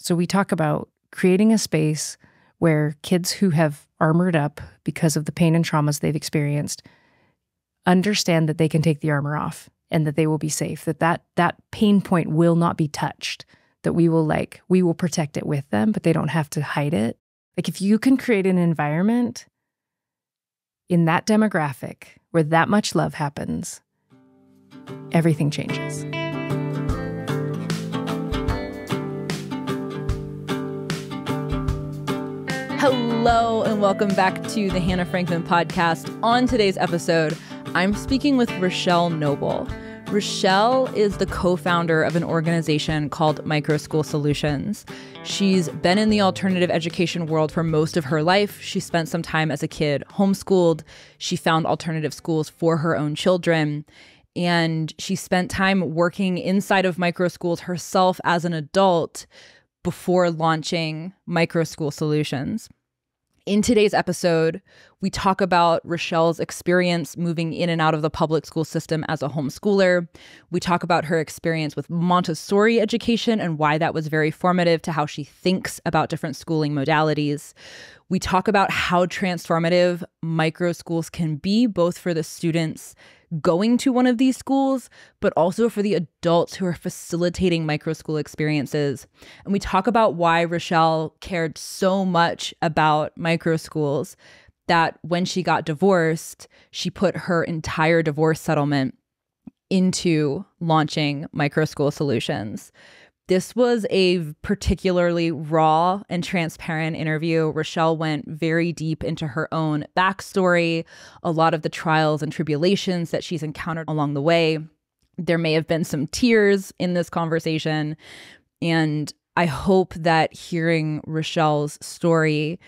So we talk about creating a space where kids who have armored up because of the pain and traumas they've experienced understand that they can take the armor off and that they will be safe, that pain point will not be touched, that we will protect it with them, but they don't have to hide it. Like if you can create an environment in that demographic where that much love happens, everything changes. Hello and welcome back to the Hannah Frankman podcast. On today's episode, I'm speaking with Rachelle Noble. Rachelle is the co-founder of an organization called Microschool Solutions. She's been in the alternative education world for most of her life. She spent some time as a kid homeschooled. She found alternative schools for her own children. And she spent time working inside of microschools herself as an adult before launching Microschool Solutions. In today's episode, we talk about Rachelle's experience moving in and out of the public school system as a homeschooler. We talk about her experience with Montessori education and why that was very formative to how she thinks about different schooling modalities. We talk about how transformative microschools can be, both for the students going to one of these schools, but also for the adults who are facilitating microschool experiences. And we talk about why Rachelle cared so much about microschools that when she got divorced, she put her entire divorce settlement into launching Microschool Solutions. This was a particularly raw and transparent interview. Rachelle went very deep into her own backstory, a lot of the trials and tribulations that she's encountered along the way. There may have been some tears in this conversation, and I hope that hearing Rachelle's story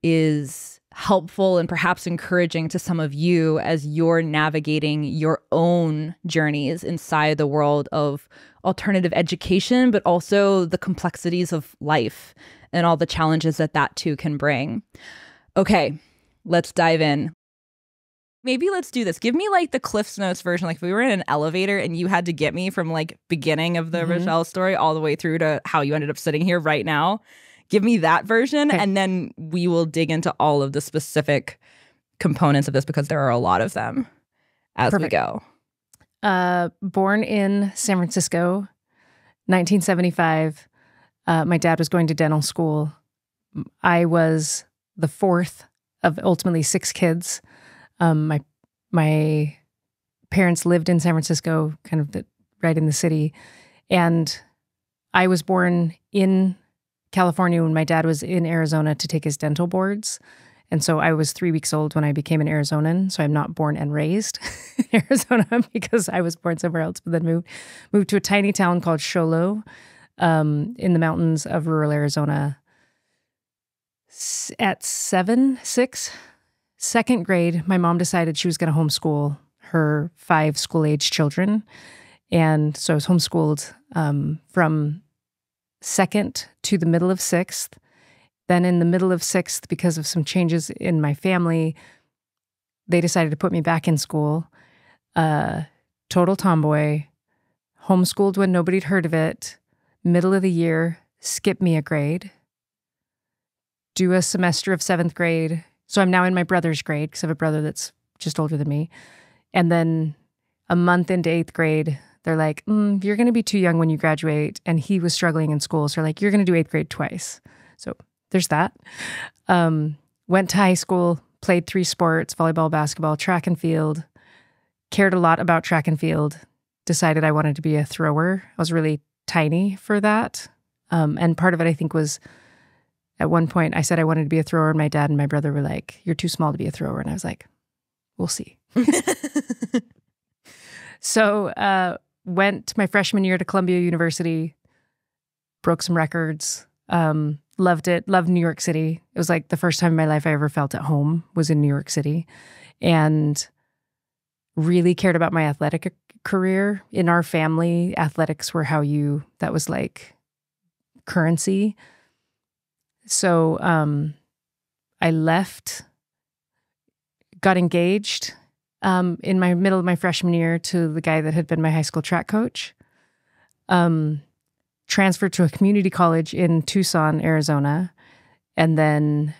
is helpful and perhaps encouraging to some of you as you're navigating your own journeys inside the world of alternative education, but also the complexities of life and all the challenges that that too can bring. Okay, let's dive in. Maybe let's do this. Give me like the Cliff's Notes version. Like if we were in an elevator and you had to get me from like beginning of the Rachelle story all the way through to how you ended up sitting here right now. Give me that version, okay. And then we will dig into all of the specific components of this because there are a lot of them as we go. Born in San Francisco, 1975. My dad was going to dental school. I was the fourth of ultimately 6 kids. My parents lived in San Francisco, kind of right in the city. And I was born in California when my dad was in Arizona to take his dental boards. And so I was 3 weeks old when I became an Arizonan. So I'm not born and raised in Arizona because I was born somewhere else, but then moved to a tiny town called Sholo in the mountains of rural Arizona. At 2nd grade, my mom decided she was going to homeschool her 5 school-age children. And so I was homeschooled from 2nd to the middle of 6th. Then in the middle of 6th, because of some changes in my family, they decided to put me back in school. Total tomboy, homeschooled when nobody'd heard of it. Middle of the year, skip me a grade. Do a semester of 7th grade. So I'm now in my brother's grade because I have a brother that's just older than me. And then a month into 8th grade, they're like, you're going to be too young when you graduate. And he was struggling in school. So they're like, you're going to do 8th grade twice. So there's that. Went to high school, played 3 sports, volleyball, basketball, track and field. Cared a lot about track and field. Decided I wanted to be a thrower. I was really tiny for that. And part of it, I think, was at one point I said I wanted to be a thrower. And my dad and my brother were like, you're too small to be a thrower. And I was like, we'll see. So went my freshman year to Columbia University, broke some records, loved it, loved New York City. It was like the first time in my life I ever felt at home was in New York City, and really cared about my athletic career. In our family, athletics were that was like currency. So I left, got engaged in my middle of my freshman year to the guy that had been my high school track coach. transferred to a community college in Tucson, Arizona, and then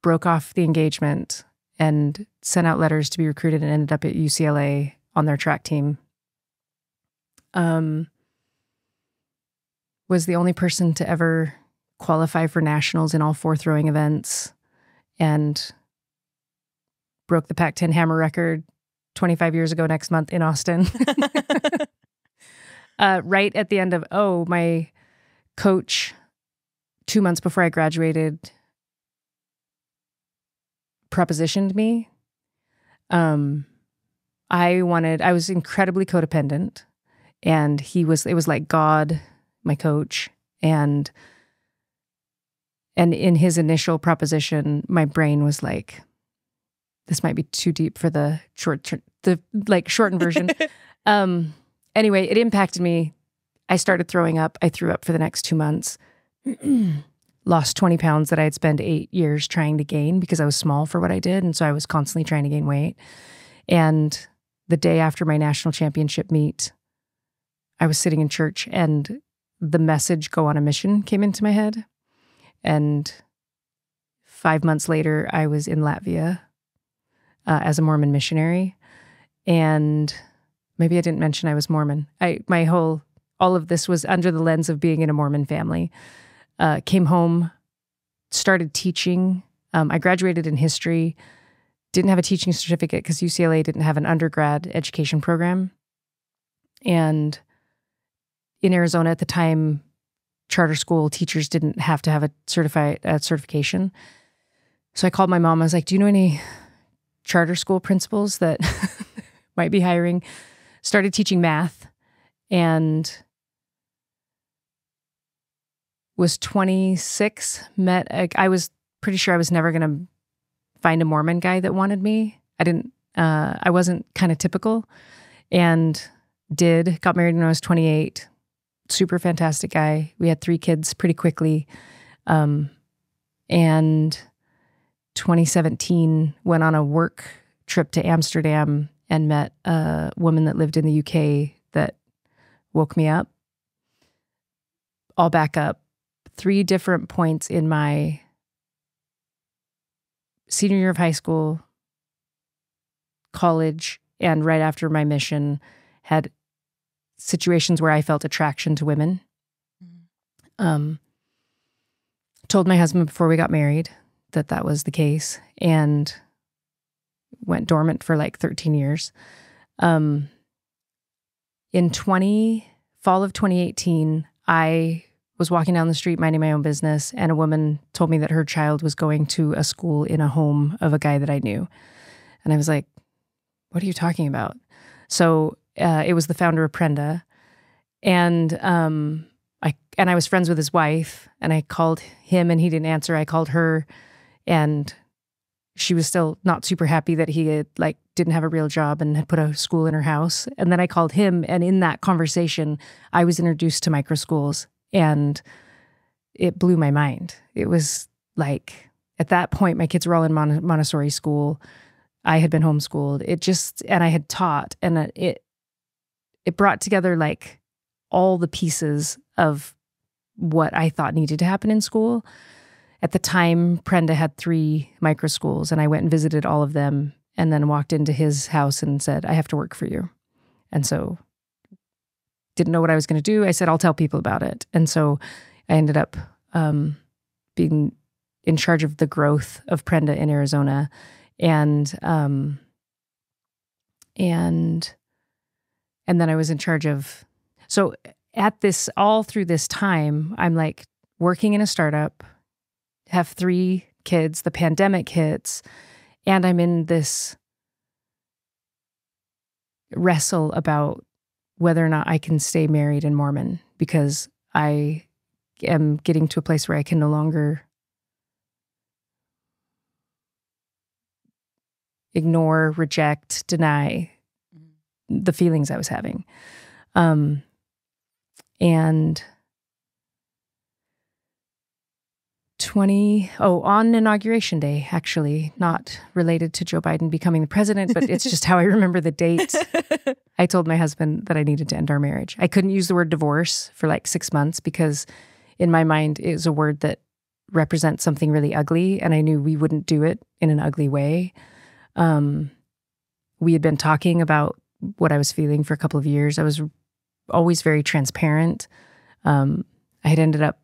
broke off the engagement and sent out letters to be recruited and ended up at UCLA on their track team. Was the only person to ever qualify for nationals in all 4 throwing events, and broke the Pac-10 hammer record 25 years ago next month in Austin. Right at the end of, my coach, 2 months before I graduated, propositioned me. I was incredibly codependent, and it was like God, my coach. And in his initial proposition, my brain was like, this might be too deep for the shortened version. Anyway, it impacted me. I started throwing up. I threw up for the next 2 months. Lost 20 pounds that I had spent 8 years trying to gain because I was small for what I did. And so I was constantly trying to gain weight. And the day after my national championship meet, I was sitting in church and the message, "Go on a mission," came into my head. And 5 months later, I was in Latvia as a Mormon missionary. And maybe I didn't mention I was Mormon. All of this was under the lens of being in a Mormon family. Came home, started teaching. I graduated in history, didn't have a teaching certificate because UCLA didn't have an undergrad education program. And in Arizona at the time, charter school teachers didn't have to have a certification. So I called my mom. I was like, "Do you know any charter school principals that might be hiring?" Started teaching math, and was 26, I was pretty sure I was never going to find a Mormon guy that wanted me. I wasn't kind of typical, and got married when I was 28. Super fantastic guy. We had 3 kids pretty quickly. And 2017 went on a work trip to Amsterdam and met a woman that lived in the UK that woke me up. I'll back up. 3 different points in my senior year of high school, college, and right after my mission had situations where I felt attraction to women. Told my husband before we got married that was the case, and went dormant for like 13 years. In fall of 2018, I was walking down the street minding my own business, and a woman told me that her child was going to a school in a home of a guy that I knew. And I was like, "What are you talking about?" So it was the founder of Prenda, and I was friends with his wife, and I called him and he didn't answer. I called her, and she was still not super happy that he had didn't have a real job and had put a school in her house. And then I called him, and in that conversation, I was introduced to microschools, and it blew my mind. It was like, at that point, my kids were all in Montessori school. I had been homeschooled. And I had taught, and it brought together like all the pieces of what I thought needed to happen in school. At the time, Prenda had 3 microschools, and I went and visited all of them, and then walked into his house and said, "I have to work for you." And so didn't know what I was going to do. I said, "I'll tell people about it." And so I ended up being in charge of the growth of Prenda in Arizona. And then I was in charge of, so all through this time, I'm like working in a startup, have 3 kids, the pandemic hits, and I'm in this wrestle about whether or not I can stay married and Mormon, because I am getting to a place where I can no longer ignore, reject, deny the feelings I was having. And on Inauguration Day, actually, not related to Joe Biden becoming the president, but it's just how I remember the date. I told my husband that I needed to end our marriage. I couldn't use the word divorce for like 6 months because in my mind, it was a word that represents something really ugly, and I knew we wouldn't do it in an ugly way. We had been talking about what I was feeling for a couple of years. I was always very transparent. I had ended up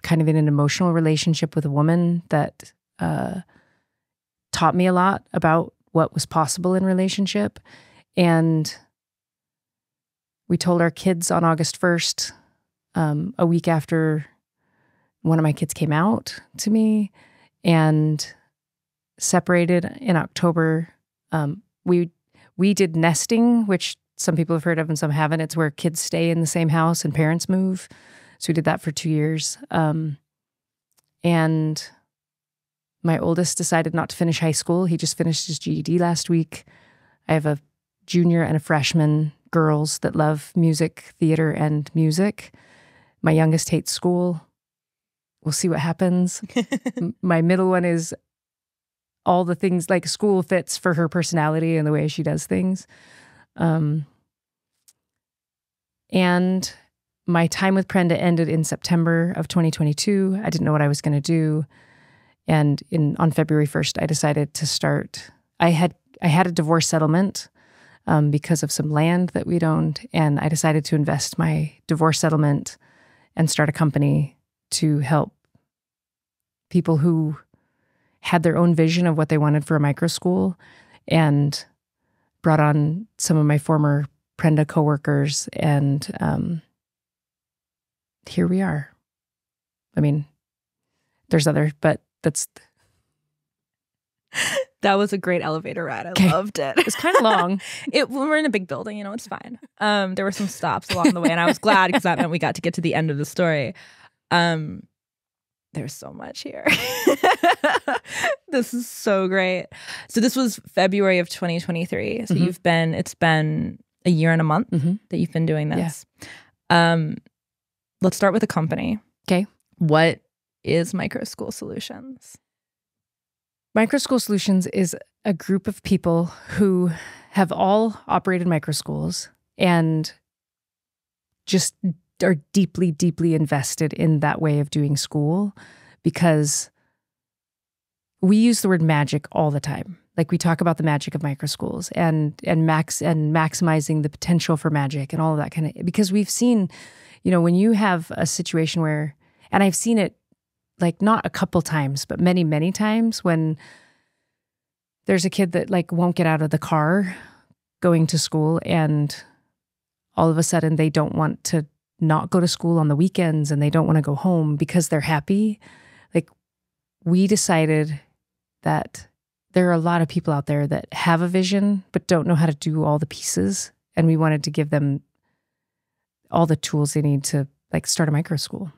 kind of in an emotional relationship with a woman that taught me a lot about what was possible in relationship. And we told our kids on August 1st, a week after one of my kids came out to me, and separated in October. We did nesting, which some people have heard of and some haven't. It's where kids stay in the same house and parents move. So we did that for 2 years. And my oldest decided not to finish high school. He just finished his GED last week. I have a junior and a freshman, girls that love music, theater, and music. My youngest hates school. We'll see what happens. My middle one is all the things, like school fits for her personality and the way she does things. And my time with Prenda ended in September of 2022. I didn't know what I was going to do. And on February 1st, I decided to start. I had a divorce settlement because of some land that we'd owned. And I decided to invest my divorce settlement and start a company to help people who had their own vision of what they wanted for a microschool, and brought on some of my former Prenda coworkers, and here we are. I mean, there's other, but that's... That was a great elevator ride. I loved it. It's kind of long. We're in a big building, it's fine. There were some stops along the way, and I was glad because that meant we got to get to the end of the story. There's so much here. This is so great. So this was February of 2023. So it's been a year and a month that you've been doing this. Yeah. Let's start with the company. Okay. What is Microschool Solutions? Microschool Solutions is a group of people who have all operated microschools and just are deeply, deeply invested in that way of doing school, because we use the word magic all the time. Like, we talk about the magic of microschools and maximizing the potential for magic and all of that kind of, because we've seen, when you have a situation where, and I've seen it like not a couple times, but many, many times, when there's a kid that like won't get out of the car going to school, and all of a sudden they don't want to not go to school on the weekends, and they don't want to go home because they're happy. Like, we decided that there are a lot of people out there that have a vision but don't know how to do all the pieces, and we wanted to give them all the tools they need to like start a microschool.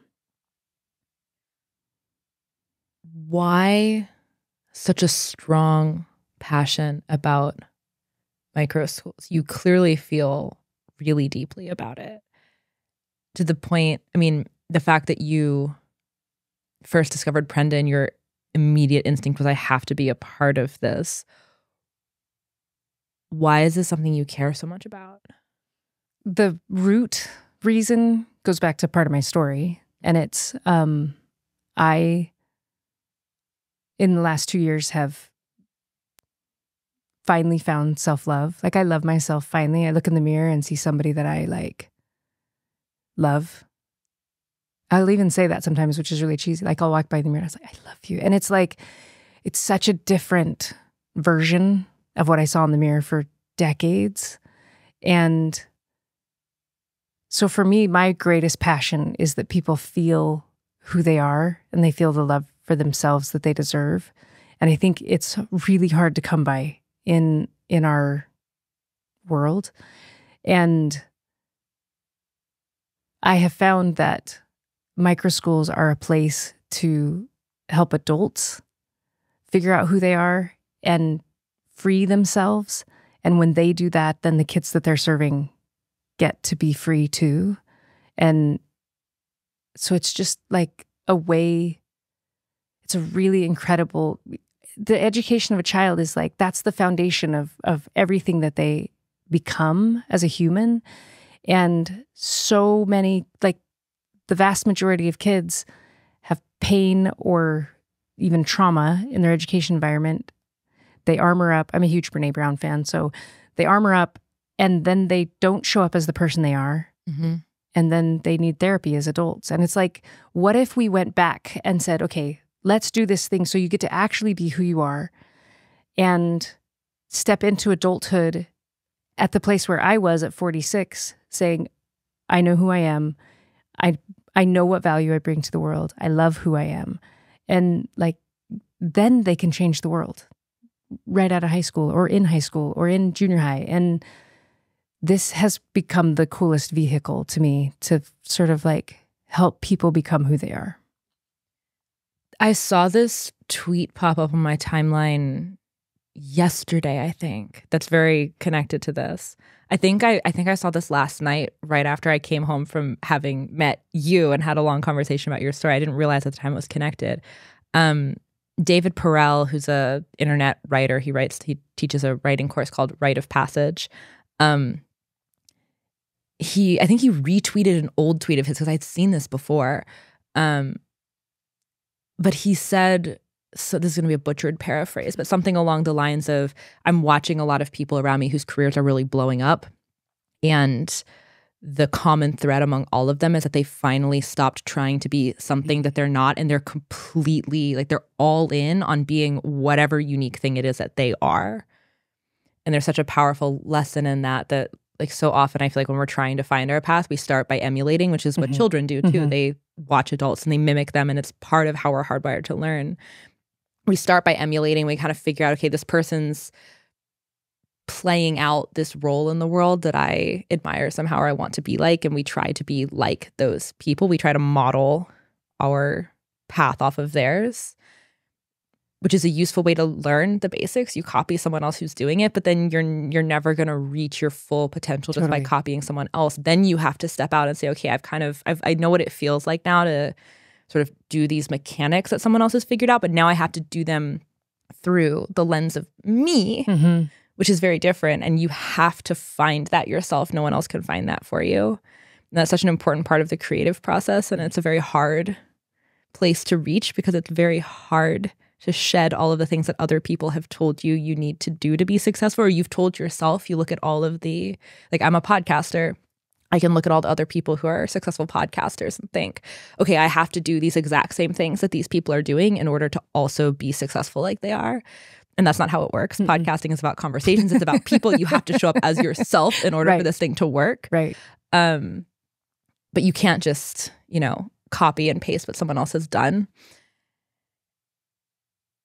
Why such a strong passion about microschools? You clearly feel really deeply about it. To the point, the fact that you first discovered Prenda and your immediate instinct was, I have to be a part of this. Why is this something you care so much about? The root reason goes back to part of my story. And it's, I, in the last 2 years, have finally found self-love. Like, I love myself finally. I look in the mirror and see somebody that I like love. I'll even say that sometimes, which is really cheesy. Like, I'll walk by the mirror and I was like, I love you. And it's like, it's such a different version of what I saw in the mirror for decades. And so for me, my greatest passion is that people feel who they are and they feel the love for themselves that they deserve. And I think it's really hard to come by in our world. And I have found that microschools are a place to help adults figure out who they are and free themselves. And when they do that, then the kids that they're serving get to be free too. And so it's just like a way, it's a really incredible, the education of a child is like, that's the foundation of everything that they become as a human. And so many, like the vast majority of kids have pain or even trauma in their education environment. They armor up. I'm a huge Brene Brown fan. So they armor up and then they don't show up as the person they are. Mm-hmm. And then they need therapy as adults. And it's like, what if we went back and said, okay, let's do this thing so you get to actually be who you are and step into adulthood at the place where I was at 46, saying, I know who I am. I know what value I bring to the world. I love who I am. And like, then they can change the world right out of high school or in junior high. And this has become the coolest vehicle to me to sort of like help people become who they are. I saw this tweet pop up on my timeline yesterday, I think, that's very connected to this. I think I saw this last night right after I came home from having met you and had a long conversation about your story. I didn't realize at the time it was connected. David Perel, who's a internet writer, he teaches a writing course called Rite of Passage. I think he retweeted an old tweet of his because I'd seen this before. But he said, so this is going to be a butchered paraphrase, but something along the lines of, I'm watching a lot of people around me whose careers are really blowing up. And the common thread among all of them is that they finally stopped trying to be something that they're not. And they're completely, like, they're all in on being whatever unique thing it is that they are. And there's such a powerful lesson in that like so often I feel like when we're trying to find our path, we start by emulating, which is what children do too. Mm-hmm. They watch adults and they mimic them, and it's part of how we're hardwired to learn. We start by emulating. We kind of figure out, okay, this person's playing out this role in the world that I admire somehow or I want to be like, and we try to be like those people. We try to model our path off of theirs, which is a useful way to learn the basics. You copy someone else who's doing it, but then you're never going to reach your full potential just by copying someone else. Then you have to step out and say, okay, I know what it feels like now to sort of do these mechanics that someone else has figured out, but now I have to do them through the lens of me, which is very different. And you have to find that yourself. No one else can find that for you. And that's such an important part of the creative process. And it's a very hard place to reach because it's very hard to shed all of the things that other people have told you need to do to be successful, or you've told yourself. You look at all of the, like, I'm a podcaster. I can look at all the other people who are successful podcasters and think, okay, I have to do these exact same things that these people are doing in order to also be successful like they are. And that's not how it works. Podcasting is about conversations. It's about people. You have to show up as yourself in order for this thing to work. Right. But you can't just, copy and paste what someone else has done.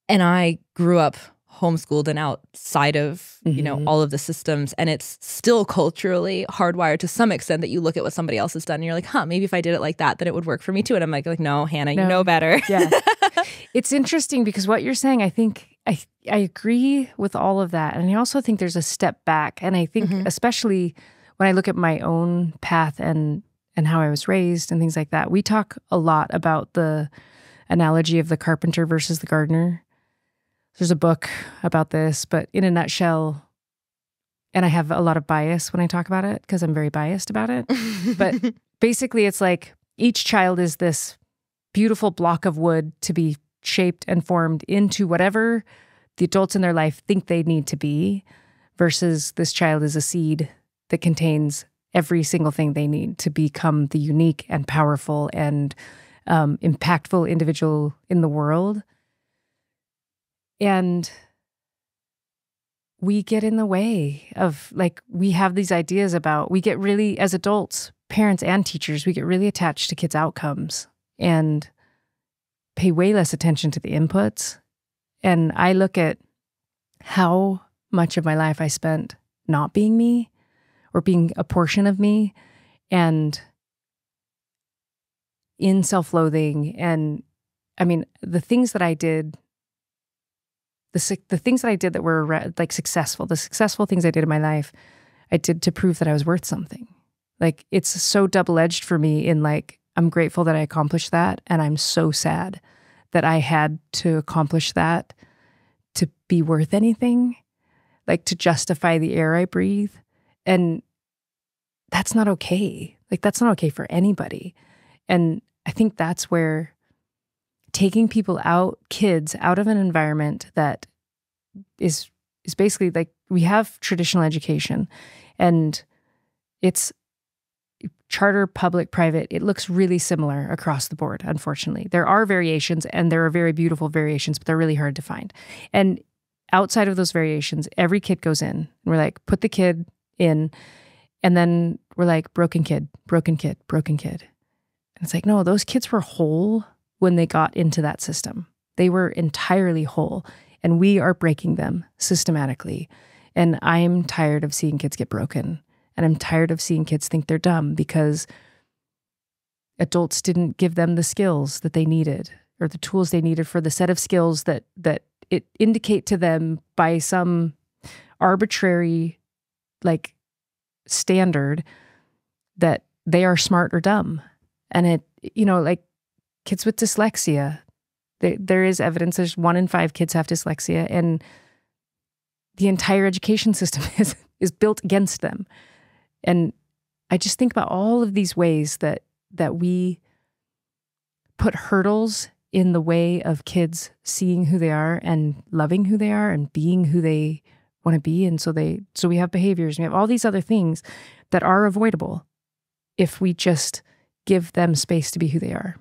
And I grew up homeschooled and outside of, all of the systems. And it's still culturally hardwired to some extent that you look at what somebody else has done and you're like, maybe if I did it like that, then it would work for me too. And I'm like, no, Hannah, you know better. Yeah. It's interesting because what you're saying, I think I agree with all of that. And I also think there's a step back. And I think especially when I look at my own path and how I was raised and things like that, we talk a lot about the analogy of the carpenter versus the gardener. There's a book about this, but in a nutshell, and I have a lot of bias when I talk about it because I'm very biased about it. But basically, it's like each child is this beautiful block of wood to be shaped and formed into whatever the adults in their life think they need to be, versus this child is a seed that contains every single thing they need to become the unique and powerful and impactful individual in the world. And we get in the way of, like, we have these ideas about, we get really, as adults, parents and teachers, we get really attached to kids' outcomes and pay way less attention to the inputs. And I look at how much of my life I spent not being me or being a portion of me and in self-loathing. And I mean, the things that I did, the things that I did that were like successful, the successful things I did in my life, I did to prove that I was worth something. Like, it's so double-edged for me in, like, I'm grateful that I accomplished that, and I'm so sad that I had to accomplish that to be worth anything, like to justify the air I breathe. And that's not okay. Like, that's not okay for anybody. And I think that's where taking people out, kids out of an environment that is basically like, we have traditional education and it's charter, public, private. It looks really similar across the board, unfortunately. There are variations and there are very beautiful variations, but they're really hard to find. And outside of those variations, every kid goes in and we're like, put the kid in, and then we're like, broken kid, broken kid, broken kid. And it's like, no, those kids were whole when they got into that system. They were entirely whole, and we are breaking them systematically. And I'm tired of seeing kids get broken. And I'm tired of seeing kids think they're dumb because adults didn't give them the skills that they needed or the tools they needed for the set of skills that it indicate to them by some arbitrary like standard that they are smart or dumb. And it, like kids with dyslexia, there is evidence there's 1 in 5 kids have dyslexia, and the entire education system is built against them. And I just think about all of these ways that we put hurdles in the way of kids seeing who they are and loving who they are and being who they want to be. And so we have behaviors, we have all these other things that are avoidable if we just give them space to be who they are.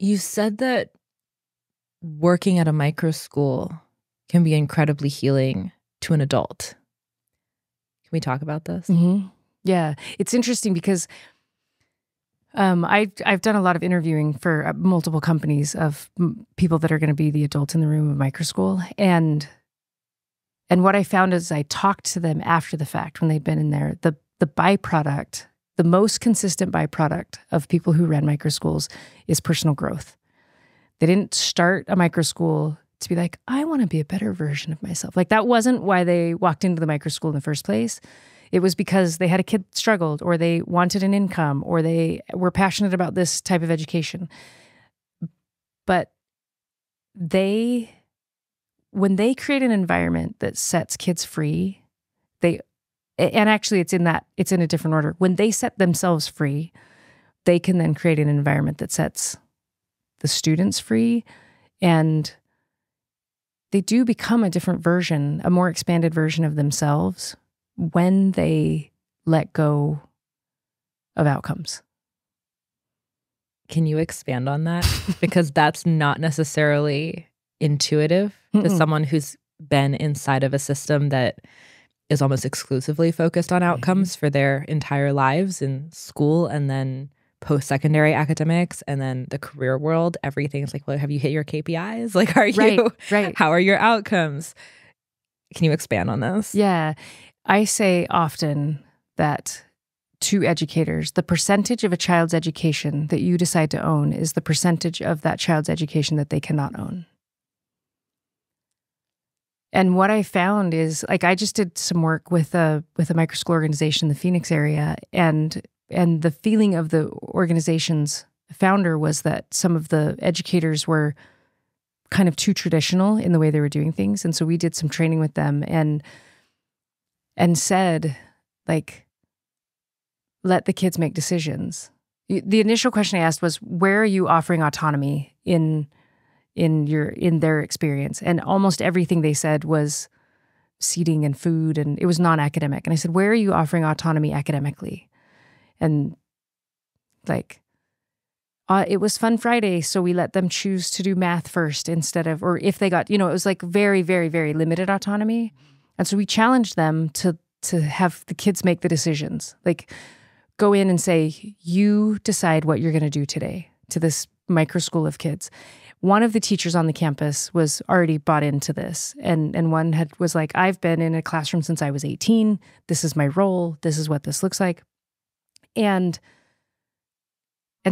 You said that working at a micro school can be incredibly healing to an adult. Can we talk about this? Mm-hmm. Yeah, it's interesting because I've done a lot of interviewing for multiple companies of people that are going to be the adults in the room of Microschool, and what I found is I talked to them after the fact when they'd been in there. The byproduct, the most consistent byproduct of people who ran microschools is personal growth. They didn't start a microschool to be like, I want to be a better version of myself. Like, that wasn't why they walked into the microschool in the first place. It was because they had a kid that struggled, or they wanted an income, or they were passionate about this type of education. But when they create an environment that sets kids free, and actually it's in a different order. When they set themselves free, they can then create an environment that sets the students free, and they do become a different version, a more expanded version of themselves when they let go of outcomes. Can you expand on that? Because that's not necessarily intuitive to someone who's been inside of a system that is almost exclusively focused on outcomes for their entire lives in school, and then post-secondary academics, and then the career world. Everything's like, well, have you hit your KPIs? Like, are you, right. How are your outcomes? Can you expand on this? Yeah. I say often that to educators, the percentage of a child's education that you decide to own is the percentage of that child's education that they cannot own. And what I found is, like, I just did some work with a microschool organization in the Phoenix area, and the feeling of the organization's founder was that some of the educators were kind of too traditional in the way they were doing things. And so we did some training with them and said, like, let the kids make decisions. The initial question I asked was, where are you offering autonomy in their experience? And almost everything they said was seating and food, and it was non-academic. And I said, where are you offering autonomy academically? And like, it was Fun Friday, so we let them choose to do math first instead of, or if they got, it was like very, very, very limited autonomy. And so we challenged them to have the kids make the decisions. Like, go in and say, you decide what you're going to do today to this micro school of kids. One of the teachers on the campus was already bought into this. And one was like, I've been in a classroom since I was 18. This is my role. This is what this looks like. And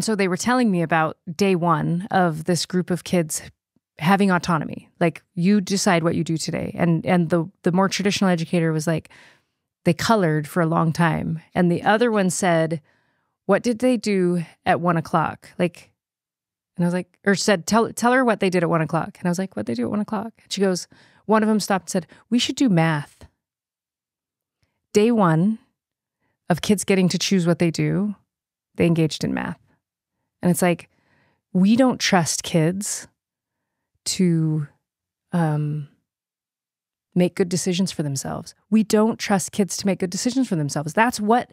so they were telling me about day one of this group of kids having autonomy. Like, you decide what you do today. And the more traditional educator was like, they colored for a long time. And the other one said, what did they do at 1:00? Like, And I was like, or said, tell her what they did at 1 o'clock. And I was like, what they do at 1 o'clock? And she goes, one of them stopped and said, we should do math. Day one of kids getting to choose what they do, they engaged in math. And it's like, we don't trust kids to make good decisions for themselves. We don't trust kids to make good decisions for themselves. That's what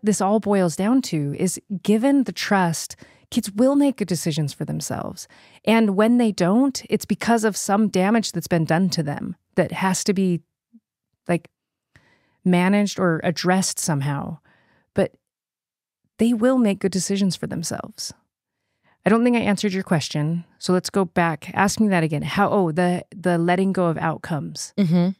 this all boils down to, is given the trust, kids will make good decisions for themselves. And when they don't, it's because of some damage that's been done to them that has to be like managed or addressed somehow. But they will make good decisions for themselves. I don't think I answered your question. So let's go back. Ask me that again. The letting go of outcomes. Mm-hmm.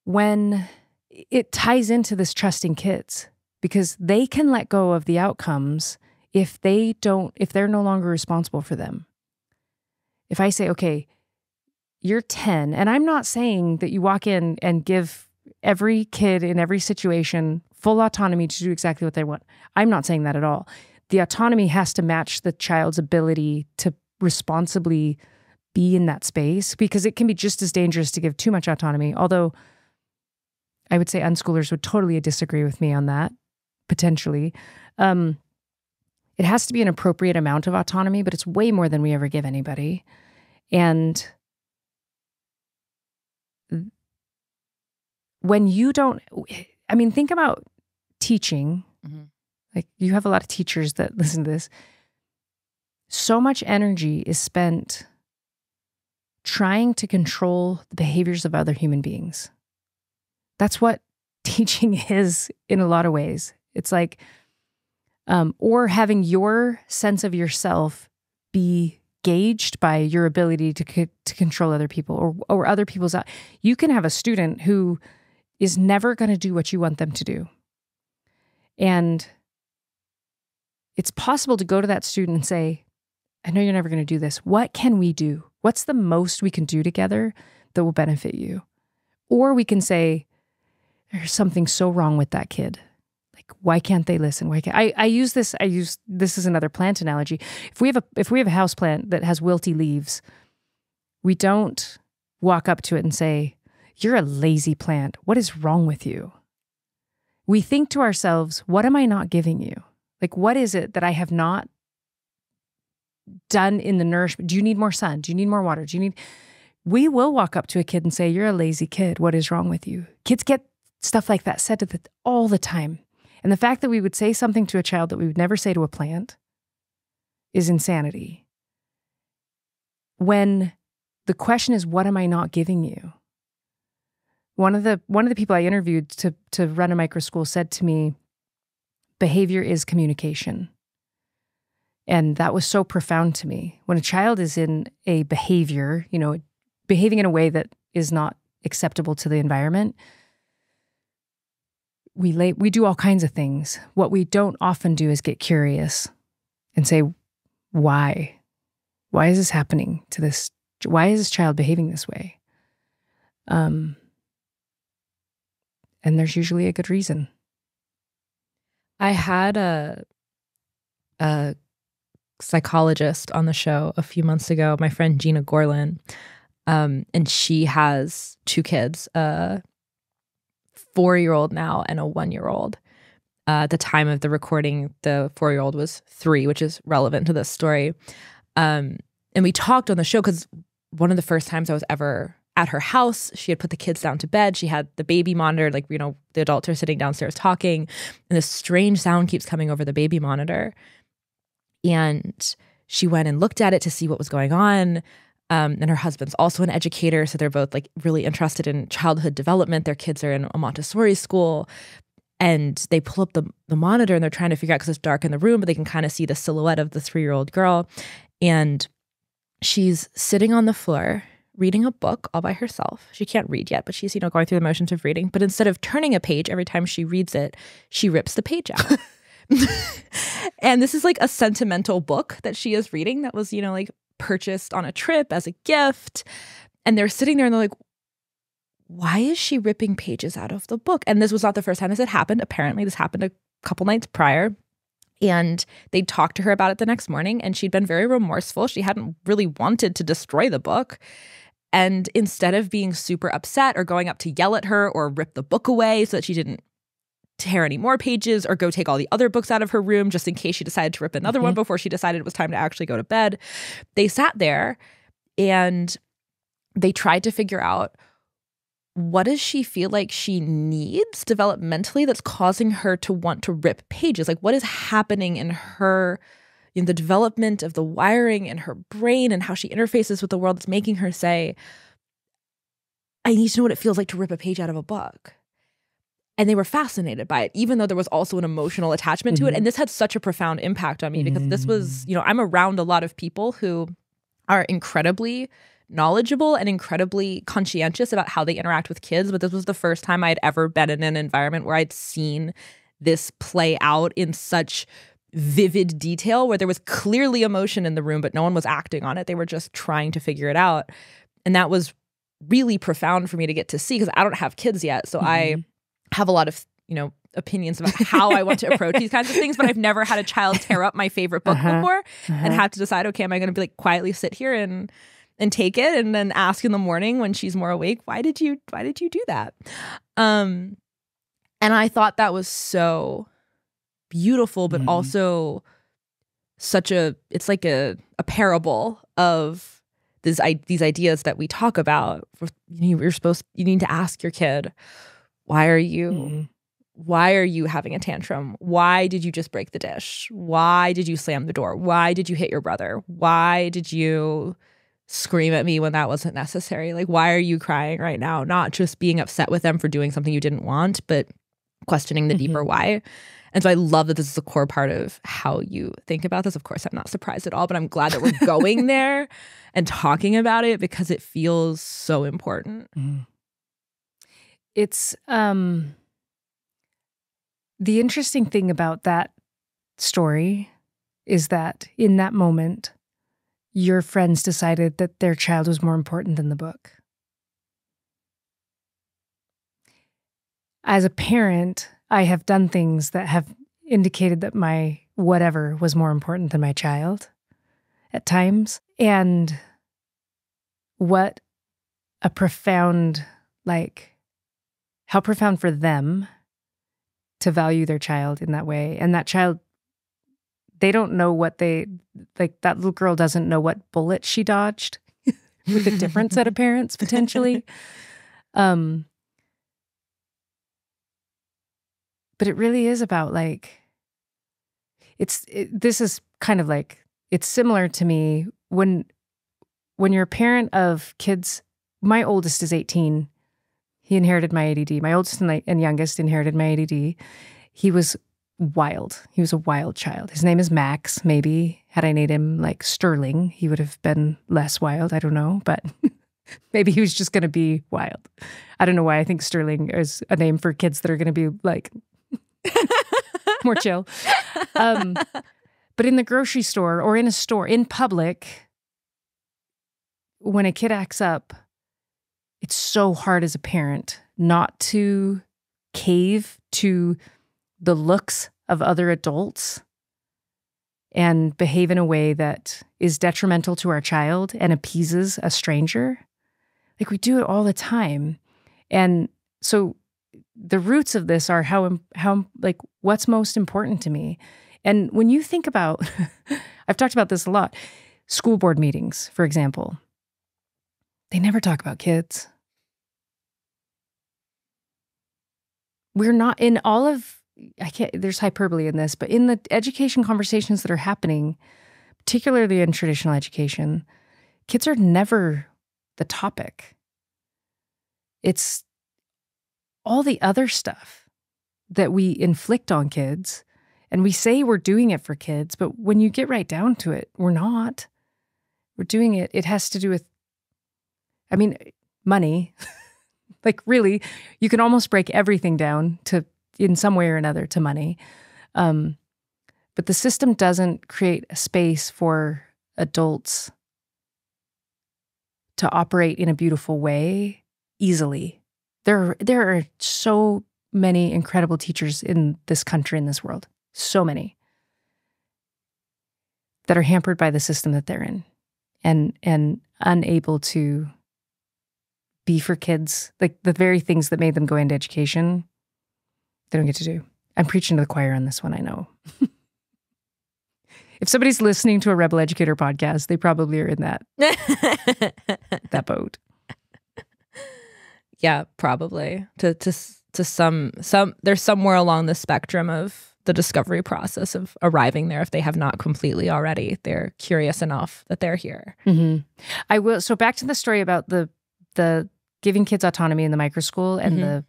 When it ties into this trusting kids, because they can let go of the outcomes if they're no longer responsible for them. If I say, okay, you're 10, and I'm not saying that you walk in and give every kid in every situation full autonomy to do exactly what they want. I'm not saying that at all. The autonomy has to match the child's ability to responsibly be in that space, because it can be just as dangerous to give too much autonomy. Although I would say unschoolers would totally disagree with me on that, potentially. It has to be an appropriate amount of autonomy, but it's way more than we ever give anybody. And when you don't, I mean, think about teaching. Mm-hmm. Like, you have a lot of teachers that listen to this. So much energy is spent trying to control the behaviors of other human beings. That's what teaching is in a lot of ways. It's like, or having your sense of yourself be gauged by your ability to control other people or other people's. You can have a student who is never going to do what you want them to do. And it's possible to go to that student and say, I know you're never going to do this. What can we do? What's the most we can do together that will benefit you? Or we can say, there's something so wrong with that kid. Like, why can't they listen? Why can't I use this as another plant analogy. If we have a house plant that has wilty leaves, we don't walk up to it and say, you're a lazy plant. What is wrong with you? We think to ourselves, what am I not giving you? Like, what is it that I have not done in the nourishment? Do you need more sun? Do you need more water? We will walk up to a kid and say, you're a lazy kid. What is wrong with you? Kids get stuff like that said to them all the time. And the fact that we would say something to a child that we would never say to a plant is insanity. When the question is, what am I not giving you? One of the people I interviewed to run a microschool said to me, behavior is communication. And that was so profound to me. When a child is in a behavior, behaving in a way that is not acceptable to the environment, we do all kinds of things. What we don't often do is get curious and say, why? Why is this happening to this? Why is this child behaving this way? And there's usually a good reason. I had a psychologist on the show a few months ago, my friend Gina Gorlin, and she has 2 kids, a 4-year-old now and a 1-year-old. At the time of the recording, the 4-year-old was 3, which is relevant to this story. And we talked on the show because one of the first times I was ever at her house, she had put the kids down to bed. She had the baby monitor, the adults are sitting downstairs talking, and this strange sound keeps coming over the baby monitor. And she went and looked at it to see what was going on. And her husband's also an educator, so they're both really interested in childhood development. Their kids are in a Montessori school. And they pull up the monitor and they're trying to figure out, because it's dark in the room, but they can kind of see the silhouette of the 3-year-old girl. And she's sitting on the floor reading a book all by herself. She can't read yet, but she's, going through the motions of reading. But instead of turning a page every time she reads it, she rips the page out. And this is a sentimental book that she is reading that was, purchased on a trip as a gift. And they're sitting there and they're like, why is she ripping pages out of the book? And this was not the first time this had happened. Apparently, this happened a couple nights prior. And they'd talked to her about it the next morning, and she'd been very remorseful. She hadn't really wanted to destroy the book. And instead of being super upset or going up to yell at her or rip the book away so that she didn't tear any more pages or go take all the other books out of her room just in case she decided to rip another one before she decided it was time to actually go to bed, they sat there and they tried to figure out, what does she feel like she needs developmentally that's causing her to want to rip pages? Like, what is happening in her, in the development of the wiring in her brain and how she interfaces with the world that's making her say, I need to know what it feels like to rip a page out of a book. And they were fascinated by it, even though there was also an emotional attachment to it. And this had such a profound impact on me because this was, you know, I'm around a lot of people who are incredibly knowledgeable and incredibly conscientious about how they interact with kids. But this was the first time I had ever been in an environment where I'd seen this play out in such vivid detail, where there was clearly emotion in the room, but no one was acting on it. They were just trying to figure it out. And that was really profound for me to get to see because I don't have kids yet. So I have a lot of, you know, opinions about how I want to approach these kinds of things, but I've never had a child tear up my favorite book before and have to decide, okay, am I going to be like quietly sit here and take it and then ask in the morning when she's more awake, why did you do that? And I thought that was so beautiful, but also such it's like a parable of these ideas that we talk about. You need to ask your kid, why are you having a tantrum? Why did you just break the dish? Why did you slam the door? Why did you hit your brother? Why did you scream at me when that wasn't necessary? Like, why are you crying right now? Not just being upset with them for doing something you didn't want, but questioning the deeper why. And so I love that this is a core part of how you think about this. Of course, I'm not surprised at all, but I'm glad that we're going there and talking about it because it feels so important. It's the interesting thing about that story is that in that moment, your friends decided that their child was more important than the book. As a parent, I have done things that have indicated that my whatever was more important than my child at times. And what a profound, how profound for them to value their child in that way. And that child, they don't know what that little girl doesn't know what bullet she dodged with a different set of parents, potentially. But it really is about this is kind of it's similar to me when you're a parent of kids. My oldest is 18. He inherited my ADD. My oldest and youngest inherited my ADD. He was wild. He was a wild child. His name is Max. Maybe had I named him Sterling, he would have been less wild. I don't know, but maybe he was just going to be wild. I don't know why I think Sterling is a name for kids that are going to be more chill. But in the grocery store or in a store, in public, when a kid acts up, it's so hard as a parent not to cave to the looks of other adults and behave in a way that is detrimental to our child and appeases a stranger. We do it all the time. And so the roots of this are how what's most important to me. And when you think about, I've talked about this a lot, school board meetings, for example, they never talk about kids. We're not in all of, there's hyperbole in this, but in the education conversations that are happening, particularly in traditional education, kids are never the topic. It's all the other stuff that we inflict on kids, and we say we're doing it for kids, but when you get right down to it, we're not. We're doing it. It has to do with, money. Really, you can almost break everything down to, in some way or another, to money. But the system doesn't create a space for adults to operate in a beautiful way easily. There are so many incredible teachers in this country, in this world. So many. that are hampered by the system that they're in and unable to be for kids, like the very things that made them go into education, they don't get to do. I'm preaching to the choir on this one, I know. If somebody's listening to a Rebel Educator podcast, they probably are in that boat. Yeah, probably. To some they're somewhere along the spectrum of the discovery process of arriving there if they have not completely already. They're curious enough that they're here. Mm-hmm. I will. So back to the story about the giving kids autonomy in the microschool and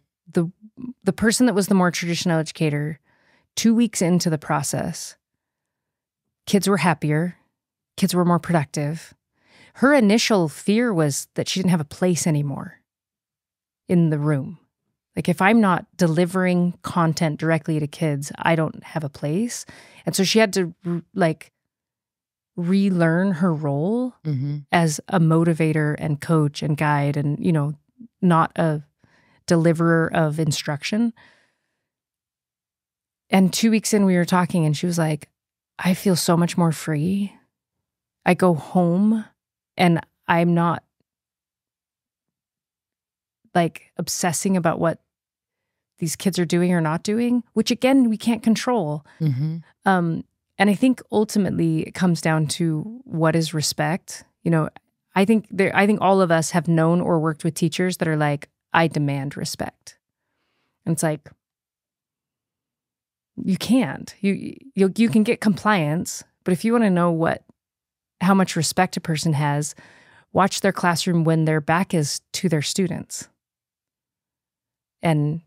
the person that was the more traditional educator. 2 weeks into the process, kids were happier, kids were more productive. Her initial fear was that she didn't have a place anymore in the room. Like, if I'm not delivering content directly to kids, I don't have a place. And so she had to relearn her role as a motivator and coach and guide and, not a deliverer of instruction. And 2 weeks in, we were talking and she was like, I feel so much more free. I go home and I'm not obsessing about what these kids are doing or not doing, which again, we can't control. And I think ultimately it comes down to what is respect. I think all of us have known or worked with teachers that are like, I demand respect. And it's like, you can't. You can get compliance, but if you want to know how much respect a person has, watch their classroom when their back is to their students. And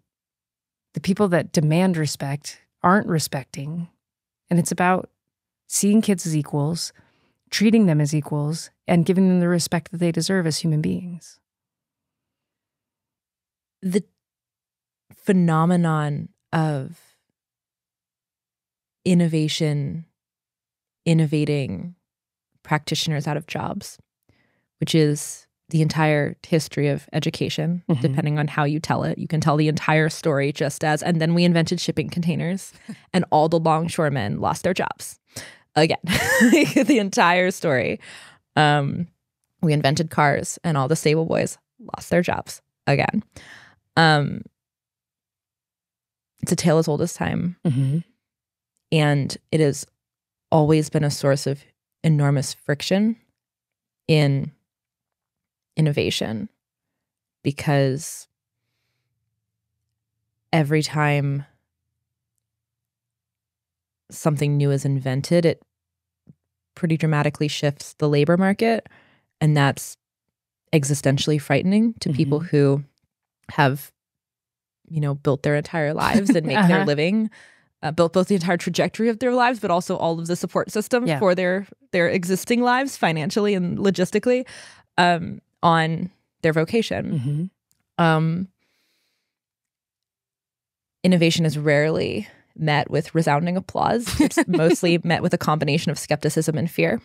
the people that demand respect aren't respecting. And it's about seeing kids as equals, treating them as equals, and giving them the respect that they deserve as human beings. The phenomenon of innovating practitioners out of jobs, which is the entire history of education, depending on how you tell it. You can tell the entire story just as, and then we invented shipping containers and all the longshoremen lost their jobs. Again, the entire story. We invented cars and all the stable boys lost their jobs. Again. It's a tale as old as time. And it has always been a source of enormous friction in innovation, because every time something new is invented, it pretty dramatically shifts the labor market. And that's existentially frightening to people who have, built their entire lives and make their living, built both the entire trajectory of their lives, but also all of the support systems for their existing lives financially and logistically on their vocation. Innovation is rarely met with resounding applause. It's mostly met with a combination of skepticism and fear.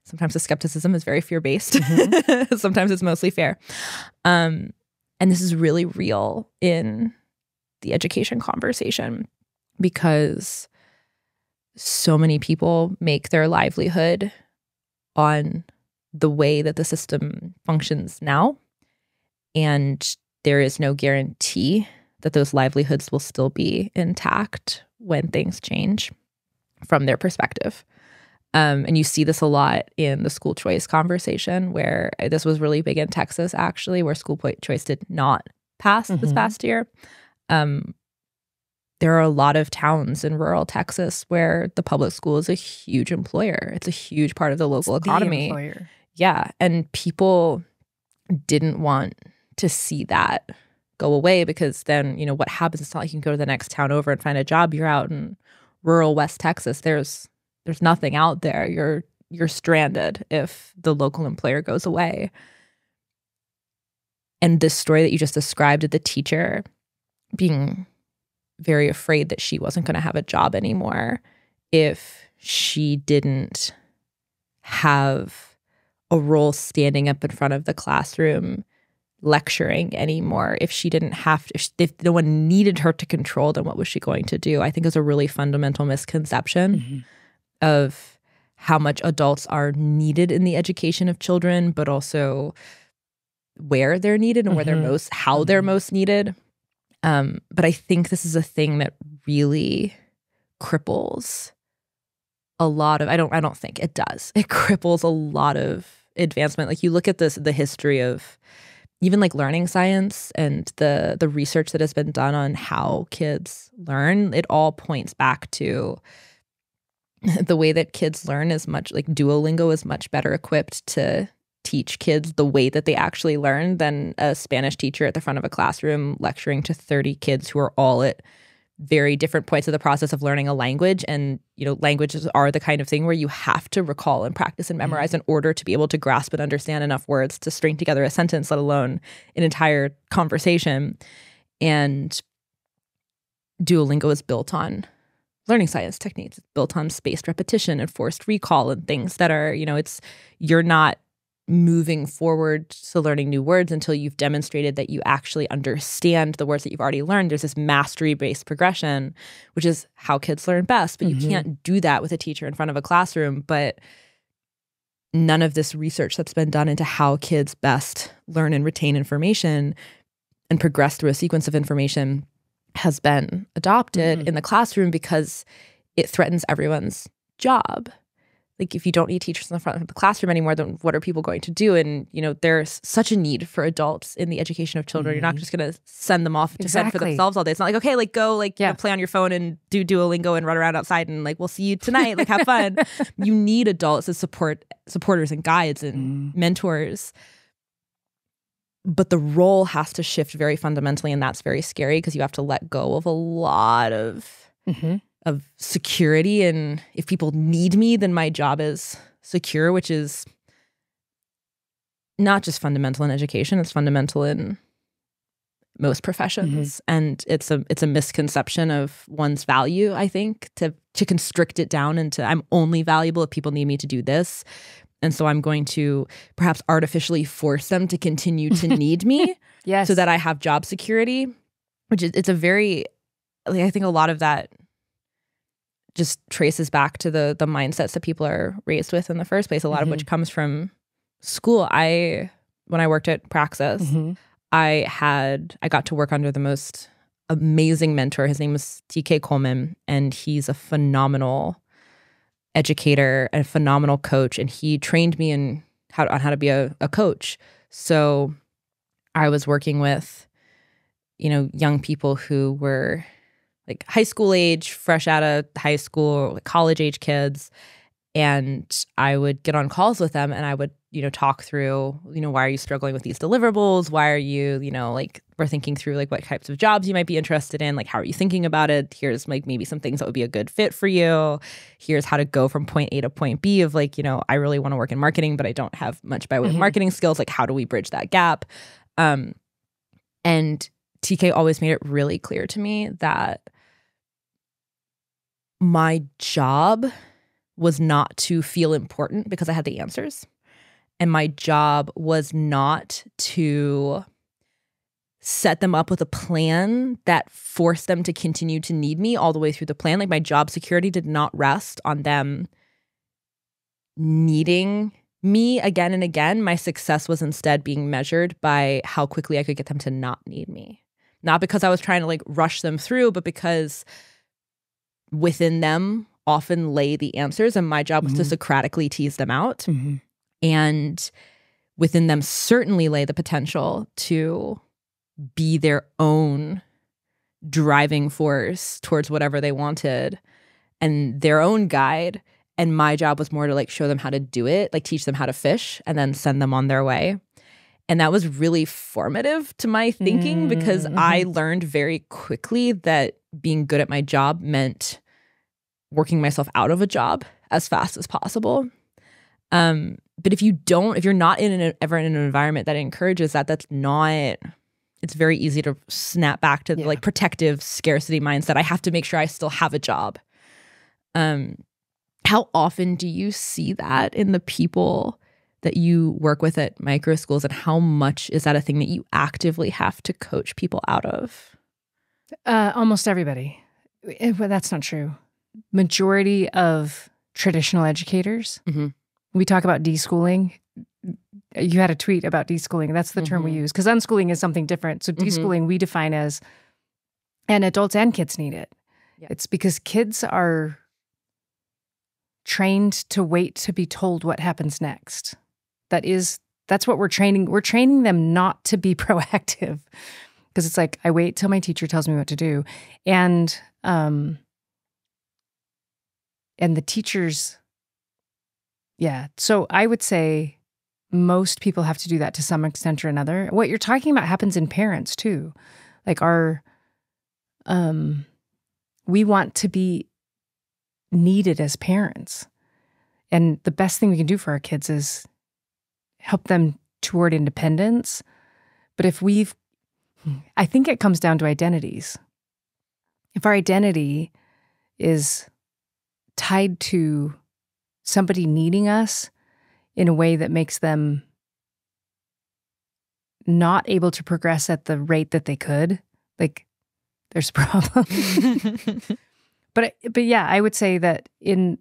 Sometimes the skepticism is very fear-based. Sometimes it's mostly fair. And this is really real in the education conversation, because so many people make their livelihood on the way that the system functions now. And there is no guarantee that those livelihoods will still be intact when things change from their perspective. And you see this a lot in the school choice conversation, where this was really big in Texas, actually, where school choice did not pass this past year. There are a lot of towns in rural Texas where the public school is a huge employer. It's a huge part of the local economy. The employer. Yeah. And people didn't want to see that go away, because then, what happens? It's not like you can go to the next town over and find a job. You're out in rural West Texas. There's nothing out there. You're stranded if the local employer goes away. And this story that you just described of the teacher being very afraid that she wasn't going to have a job anymore if she didn't have a role standing up in front of the classroom lecturing anymore, if she didn't have to, if no one needed her to control, then what was she going to do? I think is a really fundamental misconception of how much adults are needed in the education of children, but also where they're needed and where they're how they're most needed. But I think this is a thing that really cripples a lot of, I don't think it does. It cripples a lot of advancement. Like you look at the history of even like learning science and the research that has been done on how kids learn, it all points back to the way that kids learn is much like Duolingo is much better equipped to teach kids the way that they actually learn than a Spanish teacher at the front of a classroom lecturing to 30 kids who are all at very different points of the process of learning a language. And, you know, languages are the kind of thing where you have to recall and practice and memorize in order to be able to grasp and understand enough words to string together a sentence, let alone an entire conversation. And Duolingo is built on learning science techniques. It's built on spaced repetition and forced recall and things that are, you know, you're not moving forward to learning new words until you've demonstrated that you actually understand the words that you've already learned. There's this mastery-based progression, which is how kids learn best. But you can't do that with a teacher in front of a classroom. But none of this research that's been done into how kids best learn and retain information and progress through a sequence of information has been adopted in the classroom because it threatens everyone's job. Like if you don't need teachers in the front of the classroom anymore, then what are people going to do? And, you know, there's such a need for adults in the education of children. You're not just going to send them off to fend for themselves all day. It's not like, okay, like go like you know, play on your phone and do Duolingo and run around outside and like, we'll see you tonight. Like have fun. You need adults as supporters and guides and mentors. But the role has to shift very fundamentally, and that's very scary because you have to let go of a lot of security. And if people need me, then my job is secure, which is not just fundamental in education, it's fundamental in most professions. And it's a misconception of one's value, I think, to constrict it down into I'm only valuable if people need me to do this. And so I'm going to perhaps artificially force them to continue to need me so that I have job security, which is, it's a very, like, I think a lot of that just traces back to the mindsets that people are raised with in the first place, a lot of which comes from school. When I worked at Praxis, I got to work under the most amazing mentor. His name was TK Coleman, and he's a phenomenal educator and a phenomenal coach, and he trained me on how to be a coach. So I was working with, you know, young people who were like high school age, fresh out of high school, like college age kids, and I would get on calls with them and I would, you know, talk through, you know, why are you struggling with these deliverables? Why are you, you know, like we're thinking through like what types of jobs you might be interested in, like how are you thinking about it? Here's like maybe some things that would be a good fit for you. Here's how to go from point A to point B of like, you know, I really want to work in marketing, but I don't have much by way of marketing skills. Like how do we bridge that gap? And TK always made it really clear to me that my job was not to feel important because I had the answers. And my job was not to set them up with a plan that forced them to continue to need me all the way through the plan. Like my job security did not rest on them needing me again and again. My success was instead being measured by how quickly I could get them to not need me. Not because I was trying to like rush them through, but because within them often lay the answers, and my job was to Socratically tease them out. And within them certainly lay the potential to be their own driving force towards whatever they wanted and their own guide. And my job was more to like show them how to do it, like teach them how to fish and then send them on their way. And that was really formative to my thinking because I learned very quickly that being good at my job meant working myself out of a job as fast as possible. But if you're not ever in an environment that encourages that, it's very easy to snap back to the like protective scarcity mindset. I have to make sure I still have a job. How often do you see that in the people that you work with at microschools, and how much is that a thing that you actively have to coach people out of? Almost everybody. But that's not true. Majority of traditional educators. Mm-hmm. We talk about deschooling. You had a tweet about deschooling. That's the term we use, because unschooling is something different. So deschooling we define as, and adults and kids need it. Yeah. It's because kids are trained to wait to be told what happens next. That's what we're training. We're training them not to be proactive, because it's like, I wait till my teacher tells me what to do. And the teachers, yeah. So I would say most people have to do that to some extent or another. What you're talking about happens in parents too. Like we want to be needed as parents. And the best thing we can do for our kids is help them toward independence. But I think it comes down to identities. If our identity is tied to somebody needing us in a way that makes them not able to progress at the rate that they could, like, there's a problem. But yeah, I would say that the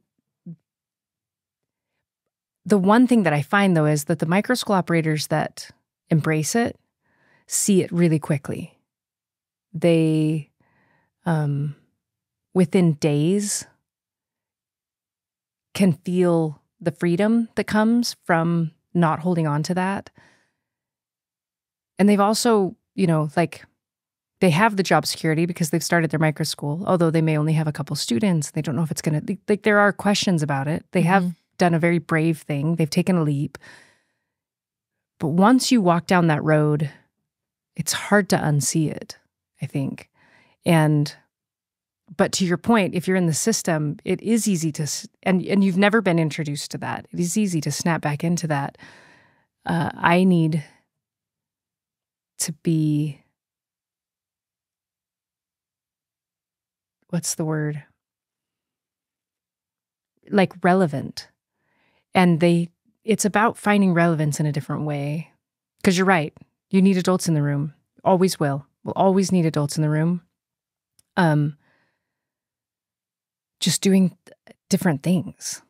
one thing that I find, though, is that the microschool operators that embrace it see it really quickly. They, within days, can feel the freedom that comes from not holding on to that. And they've also, they have the job security because they've started their microschool, although they may only have a couple students. They don't know if it's going to, like, there are questions about it. They have done a very brave thing. They've taken a leap. But once you walk down that road, it's hard to unsee it, I think. But to your point, if you're in the system, it is easy to, and you've never been introduced to that, it is easy to snap back into that. I need to be, what's the word? Like, relevant. And it's about finding relevance in a different way. Because you're right. You need adults in the room. Always will. We'll always need adults in the room. Just doing different things.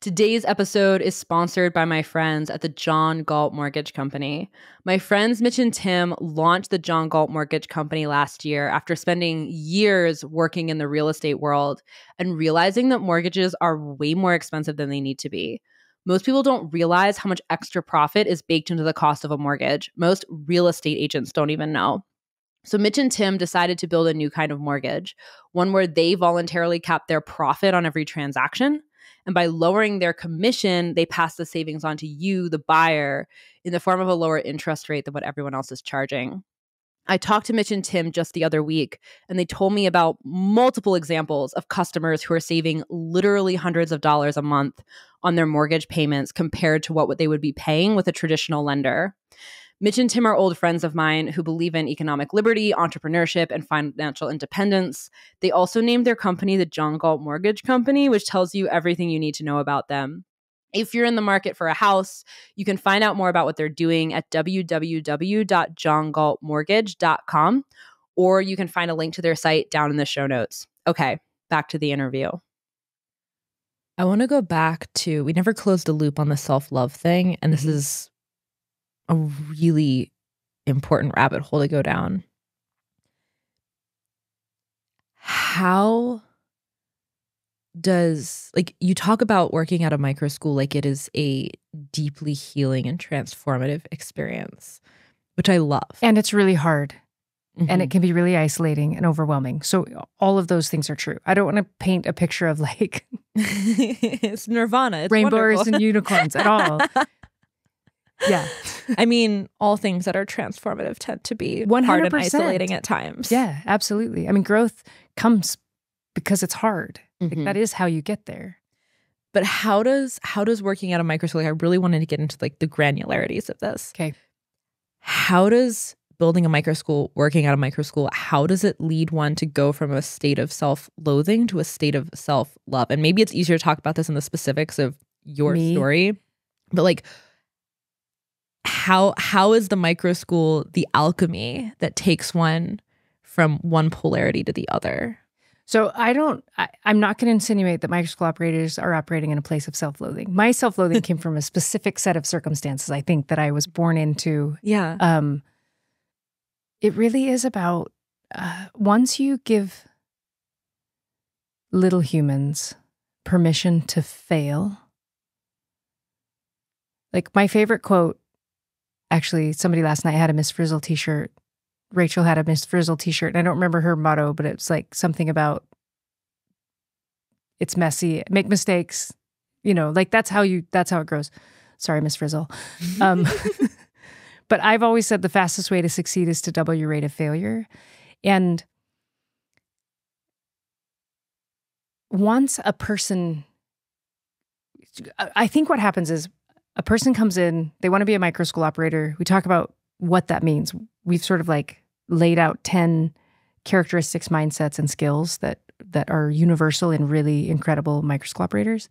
Today's episode is sponsored by my friends at the John Galt Mortgage Company. My friends Mitch and Tim launched the John Galt Mortgage Company last year after spending years working in the real estate world and realizing that mortgages are way more expensive than they need to be. Most people don't realize how much extra profit is baked into the cost of a mortgage. Most real estate agents don't even know. So Mitch and Tim decided to build a new kind of mortgage, one where they voluntarily cap their profit on every transaction. And by lowering their commission, they pass the savings on to you, the buyer, in the form of a lower interest rate than what everyone else is charging. I talked to Mitch and Tim just the other week, and they told me about multiple examples of customers who are saving literally hundreds of dollars a month on their mortgage payments compared to what they would be paying with a traditional lender. Mitch and Tim are old friends of mine who believe in economic liberty, entrepreneurship, and financial independence. They also named their company the John Galt Mortgage Company, which tells you everything you need to know about them. If you're in the market for a house, you can find out more about what they're doing at www.johngaltmortgage.com, or you can find a link to their site down in the show notes. Okay, back to the interview. I want to go back to, we never closed a loop on the self-love thing, and this is a really important rabbit hole to go down. How does, like, you talk about working at a microschool like it is a deeply healing and transformative experience, which I love. And it's really hard. And it can be really isolating and overwhelming. So all of those things are true. I don't want to paint a picture of like it's nirvana. It's rainbows wonderful. And unicorns at all. Yeah. I mean, all things that are transformative tend to be 100%. Hard and isolating at times. Yeah, absolutely. I mean, growth comes because it's hard. Like, that is how you get there. But how does working at a microschool, like, I really wanted to get into like the granularities of this. Okay. How does building a microschool, working at a microschool, how does it lead one to go from a state of self-loathing to a state of self-love? And maybe it's easier to talk about this in the specifics of your story, but like, how is the microschool the alchemy that takes one from one polarity to the other? So I'm not going to insinuate that microschool operators are operating in a place of self-loathing. My self-loathing came from a specific set of circumstances, I think, that I was born into. Yeah. It really is about once you give little humans permission to fail. Like my favorite quote, actually, somebody last night had a Miss Frizzle t-shirt. Rachel had a Miss Frizzle t-shirt, and I don't remember her motto, but it's like something about it's messy, make mistakes, like that's how it grows. Sorry, Miss Frizzle. But I've always said the fastest way to succeed is to double your rate of failure. And once a person, I think what happens is a person comes in, they want to be a microschool operator. We talk about what that means. We've sort of like laid out 10 characteristics, mindsets, and skills that are universal in really incredible microschool operators.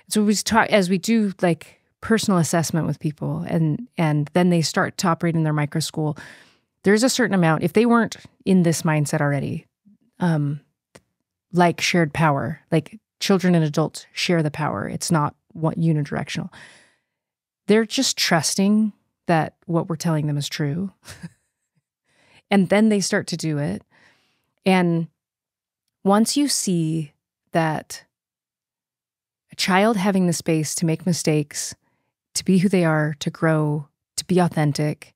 So we talk as we do like personal assessment with people, and then they start to operate in their microschool. There's a certain amount, if they weren't in this mindset already, like shared power, like children and adults share the power. It's not unidirectional. They're just trusting that what we're telling them is true. And then they start to do it. And once you see that a child having the space to make mistakes, to be who they are, to grow, to be authentic,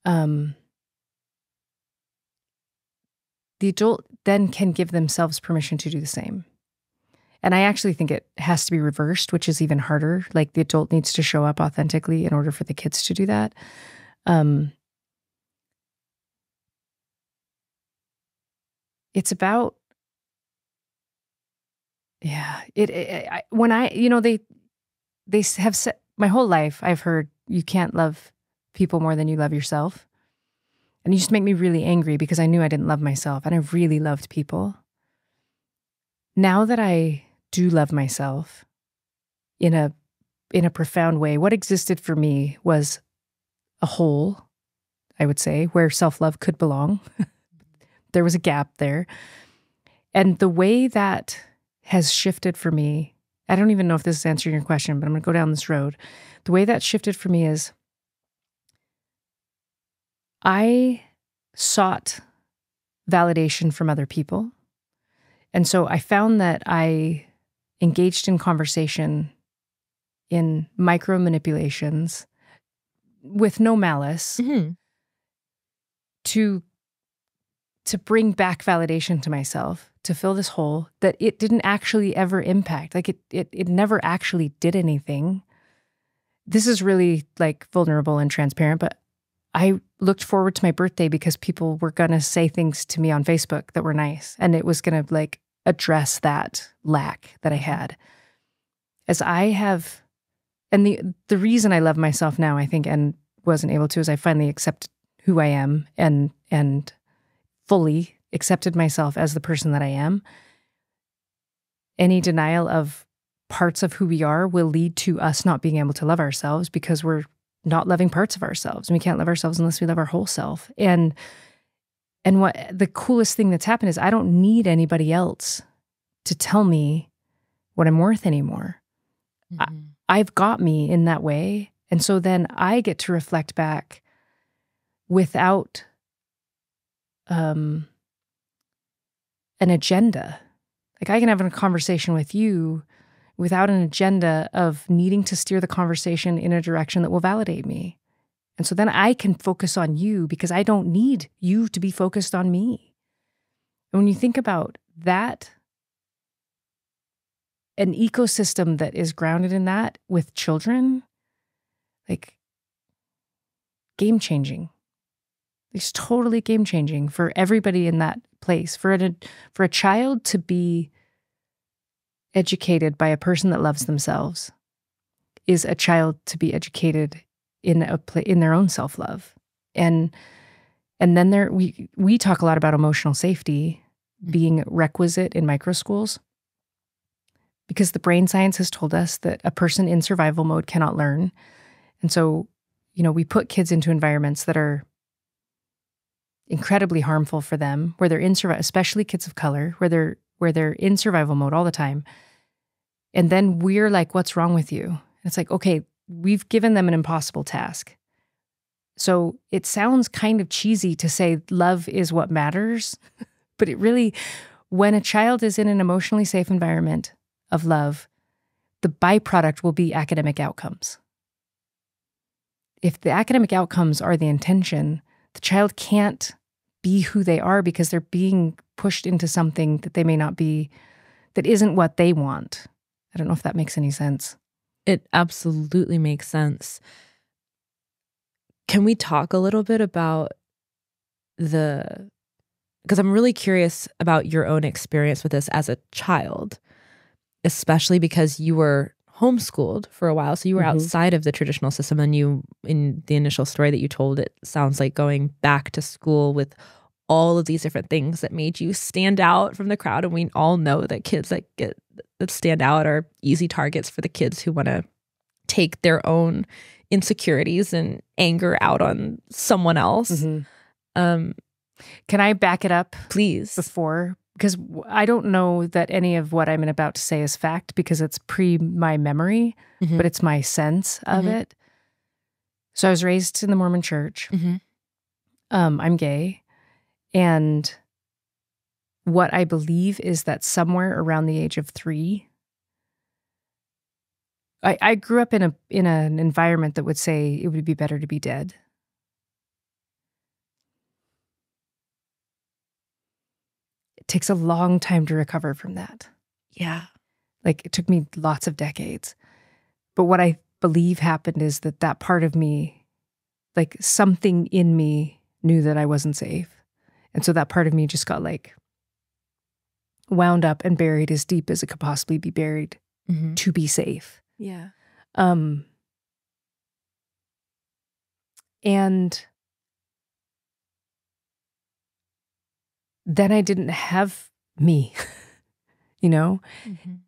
the adult then can give themselves permission to do the same. And I actually think it has to be reversed, which is even harder. Like the adult needs to show up authentically in order for the kids to do that. It's about, yeah. When they have said my whole life, I've heard you can't love people more than you love yourself, and it used to make me really angry because I knew I didn't love myself, and I really loved people. Now that I do love myself in a profound way, what existed for me was a hole, I would say, where self-love could belong. There was a gap there. And the way that has shifted for me, I don't even know if this is answering your question, but I'm going to go down this road. The way that shifted for me is I sought validation from other people. And so I found that I engaged in conversation in micro manipulations with no malice to bring back validation to myself, to fill this hole that it didn't actually ever impact. Like it never actually did anything. This is really like vulnerable and transparent, but I looked forward to my birthday because people were going to say things to me on Facebook that were nice. And it was going to like address that lack that I had. As I have, and the reason I love myself now, I think, and wasn't able to, is I finally accept who I am and fully accepted myself as the person that I am. Any denial of parts of who we are will lead to us not being able to love ourselves because we're not loving parts of ourselves. And we can't love ourselves unless we love our whole self. And what the coolest thing that's happened is I don't need anybody else to tell me what I'm worth anymore. I've got me in that way. And so then I get to reflect back without an agenda. Like I can have a conversation with you without an agenda of needing to steer the conversation in a direction that will validate me. And so then I can focus on you because I don't need you to be focused on me. And when you think about that, an ecosystem that is grounded in that with children, like game-changing. It's totally game-changing for everybody in that place. For a child to be educated by a person that loves themselves is a child to be educated in their own self-love. And then we talk a lot about emotional safety being requisite in microschools because the brain science has told us that a person in survival mode cannot learn. And so, we put kids into environments that are incredibly harmful for them, where they're in survival, especially kids of color, where they're in survival mode all the time. And then we're like, what's wrong with you? And it's like, okay, we've given them an impossible task. So it sounds kind of cheesy to say love is what matters, but it really, when a child is in an emotionally safe environment of love, the byproduct will be academic outcomes. If the academic outcomes are the intention, the child can't be who they are because they're being pushed into something that they may not be, that isn't what they want. I don't know if that makes any sense. It absolutely makes sense. Can we talk a little bit about because I'm really curious about your own experience with this as a child, especially because you were homeschooled for a while. So you were outside of the traditional system, and you, in the initial story that you told, it sounds like going back to school with all of these different things that made you stand out from the crowd. And we all know that kids that stand out are easy targets for the kids who want to take their own insecurities and anger out on someone else. Can I back it up, please? Before, because I don't know that any of what I'm about to say is fact, because it's pre my memory, but it's my sense of it. So I was raised in the Mormon Church. I'm gay, and what I believe is that somewhere around the age of 3, I grew up in an environment that would say it would be better to be dead. It takes a long time to recover from that. Yeah. Like, it took me lots of decades. But what I believe happened is that part of me, like something in me, knew that I wasn't safe. And so that part of me just got like wound up and buried as deep as it could possibly be buried to be safe. Yeah. And then I didn't have me, you know?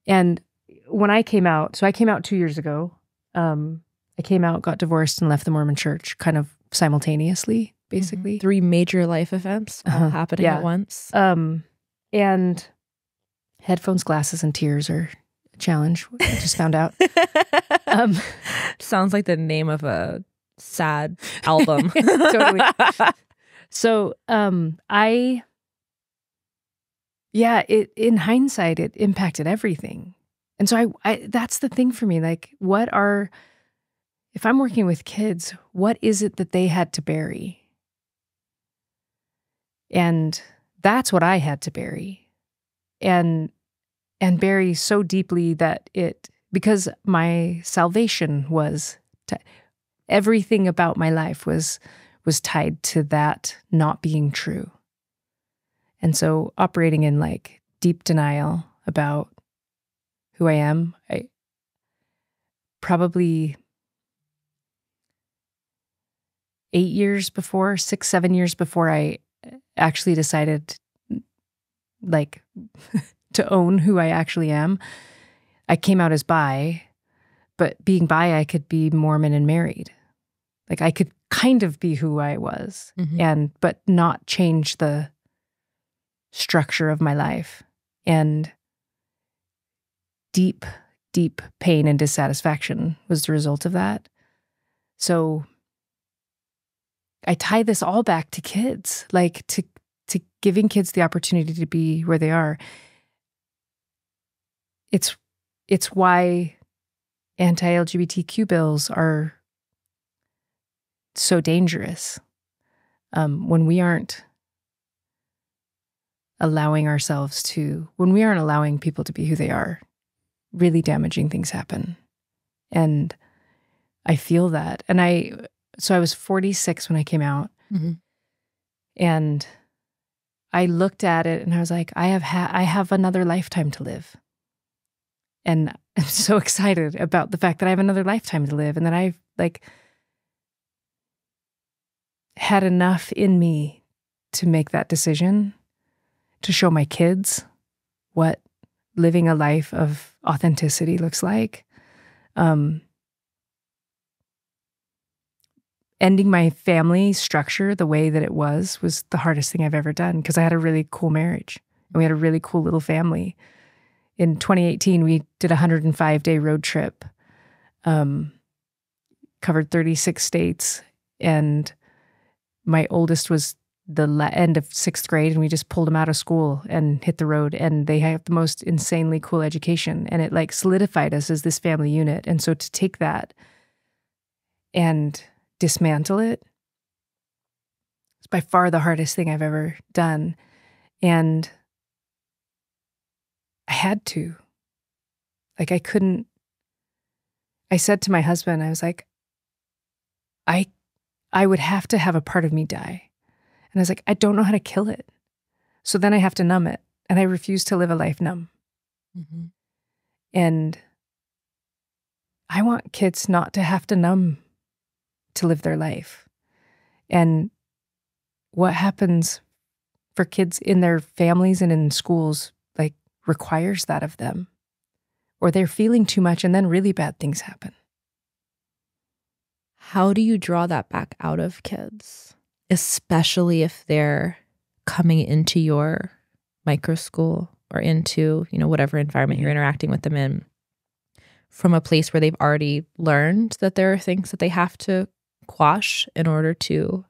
And when I came out, so I came out 2 years ago. I came out, got divorced, and left the Mormon Church kind of simultaneously, basically. 3 major life events all happening at once. And headphones, glasses, and tears are a challenge. I just found out. Sounds like the name of a sad album. Totally. So in hindsight, it impacted everything. And so I that's the thing for me. Like, if I'm working with kids, what is it that they had to bury? And that's what I had to bury. And bury so deeply that because my salvation was, everything about my life was tied to that not being true. And so operating in like deep denial about who I am, I probably 6, 7 years before I actually decided like to own who I actually am, I came out as bi, but being bi, I could be Mormon and married. Like, I could kind of be who I was, but not change the structure of my life. And deep, deep pain and dissatisfaction was the result of that. So I tie this all back to kids, like to giving kids the opportunity to be where they are. It's why anti-LGBTQ bills are so dangerous. When we aren't allowing people to be who they are, really damaging things happen. And I feel that. And so I was 46 when I came out. And I looked at it and I was like, I have another lifetime to live. And I'm so excited about the fact that I have another lifetime to live, and that I've like had enough in me to make that decision, to show my kids what living a life of authenticity looks like. ending my family structure the way that it was the hardest thing I've ever done, because I had a really cool marriage and we had a really cool little family. In 2018, we did a 105-day road trip, covered 36 states, and my oldest was the end of 6th grade, and we just pulled him out of school and hit the road, and they have the most insanely cool education, and it like solidified us as this family unit. And so to take that and dismantle it, it's by far the hardest thing I've ever done. And I had to. Like, I said to my husband, I was like, I would have to have a part of me die. And I was like, I don't know how to kill it. So then I have to numb it. And I refuse to live a life numb. Mm-hmm. And I want kids not to have to numb to live their life. And what happens for kids in their families and in schools, like, requires that of them. Or they're feeling too much and then really bad things happen. How do you draw that back out of kids, especially if they're coming into your microschool or into, whatever environment you're interacting with them in, from a place where they've already learned that there are things that they have to quash in order to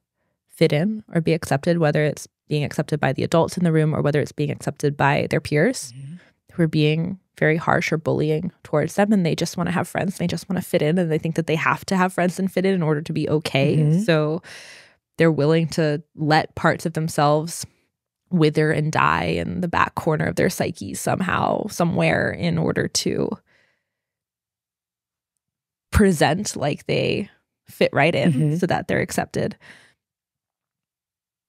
fit in or be accepted, whether it's being accepted by the adults in the room or whether it's being accepted by their peers who are being very harsh or bullying towards them, and they just want to have friends, they just want to fit in, and they think that they have to have friends and fit in order to be okay. So they're willing to let parts of themselves wither and die in the back corner of their psyche somehow, somewhere, in order to present like they fit right in so that they're accepted.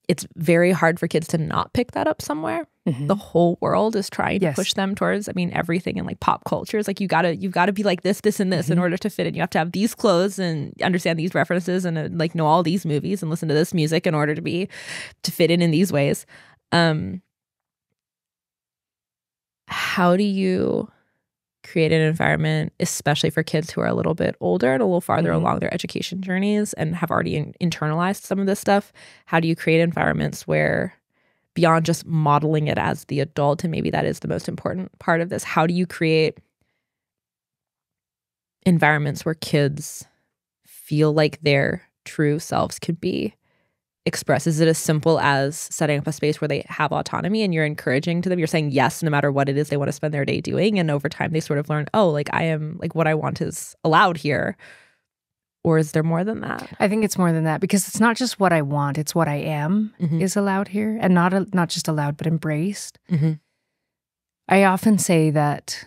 It's very hard for kids to not pick that up somewhere. The whole world is trying to push them towards, everything in like pop culture is like, you've got to be like this, and this in order to fit in. You have to have these clothes and understand these references and like know all these movies and listen to this music in order to fit in these ways. How do you create an environment, especially for kids who are a little bit older and a little farther along their education journeys and have already internalized some of this stuff? How do you create environments where, beyond just modeling it as the adult, and maybe that is the most important part of this, how do you create environments where kids feel like their true selves could be expressed? Is it as simple as setting up a space where they have autonomy and you're encouraging to them, you're saying yes no matter what it is they want to spend their day doing, and over time they sort of learn, oh, like I am, like what I want is allowed here? Or is there more than that? I think it's more than that, because it's not just what I want, it's what I am is allowed here, and not just allowed, but embraced. I often say that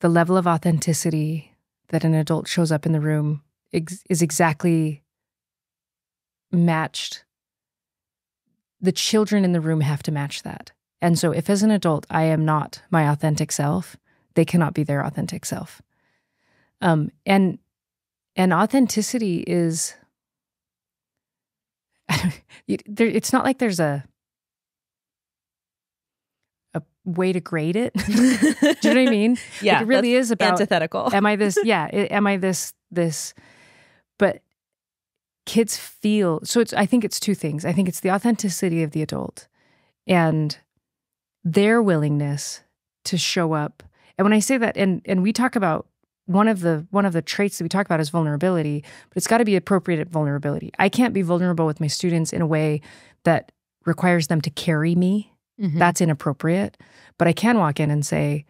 the level of authenticity that an adult shows up in the room is exactly matched. The children in the room have to match that. And so if as an adult I am not my authentic self, they cannot be their authentic self. And authenticity is, it's not like there's a way to grade it. Do you know what I mean? Yeah. Like it really is about antithetical. Am I this? Yeah. Am I this? But kids feel, I think it's two things. I think it's the authenticity of the adult and their willingness to show up. And when I say that, and we talk about one of the traits that we talk about is vulnerability, but it's got to be appropriate vulnerability. I can't be vulnerable with my students in a way that requires them to carry me. That's inappropriate. But I can walk in and say,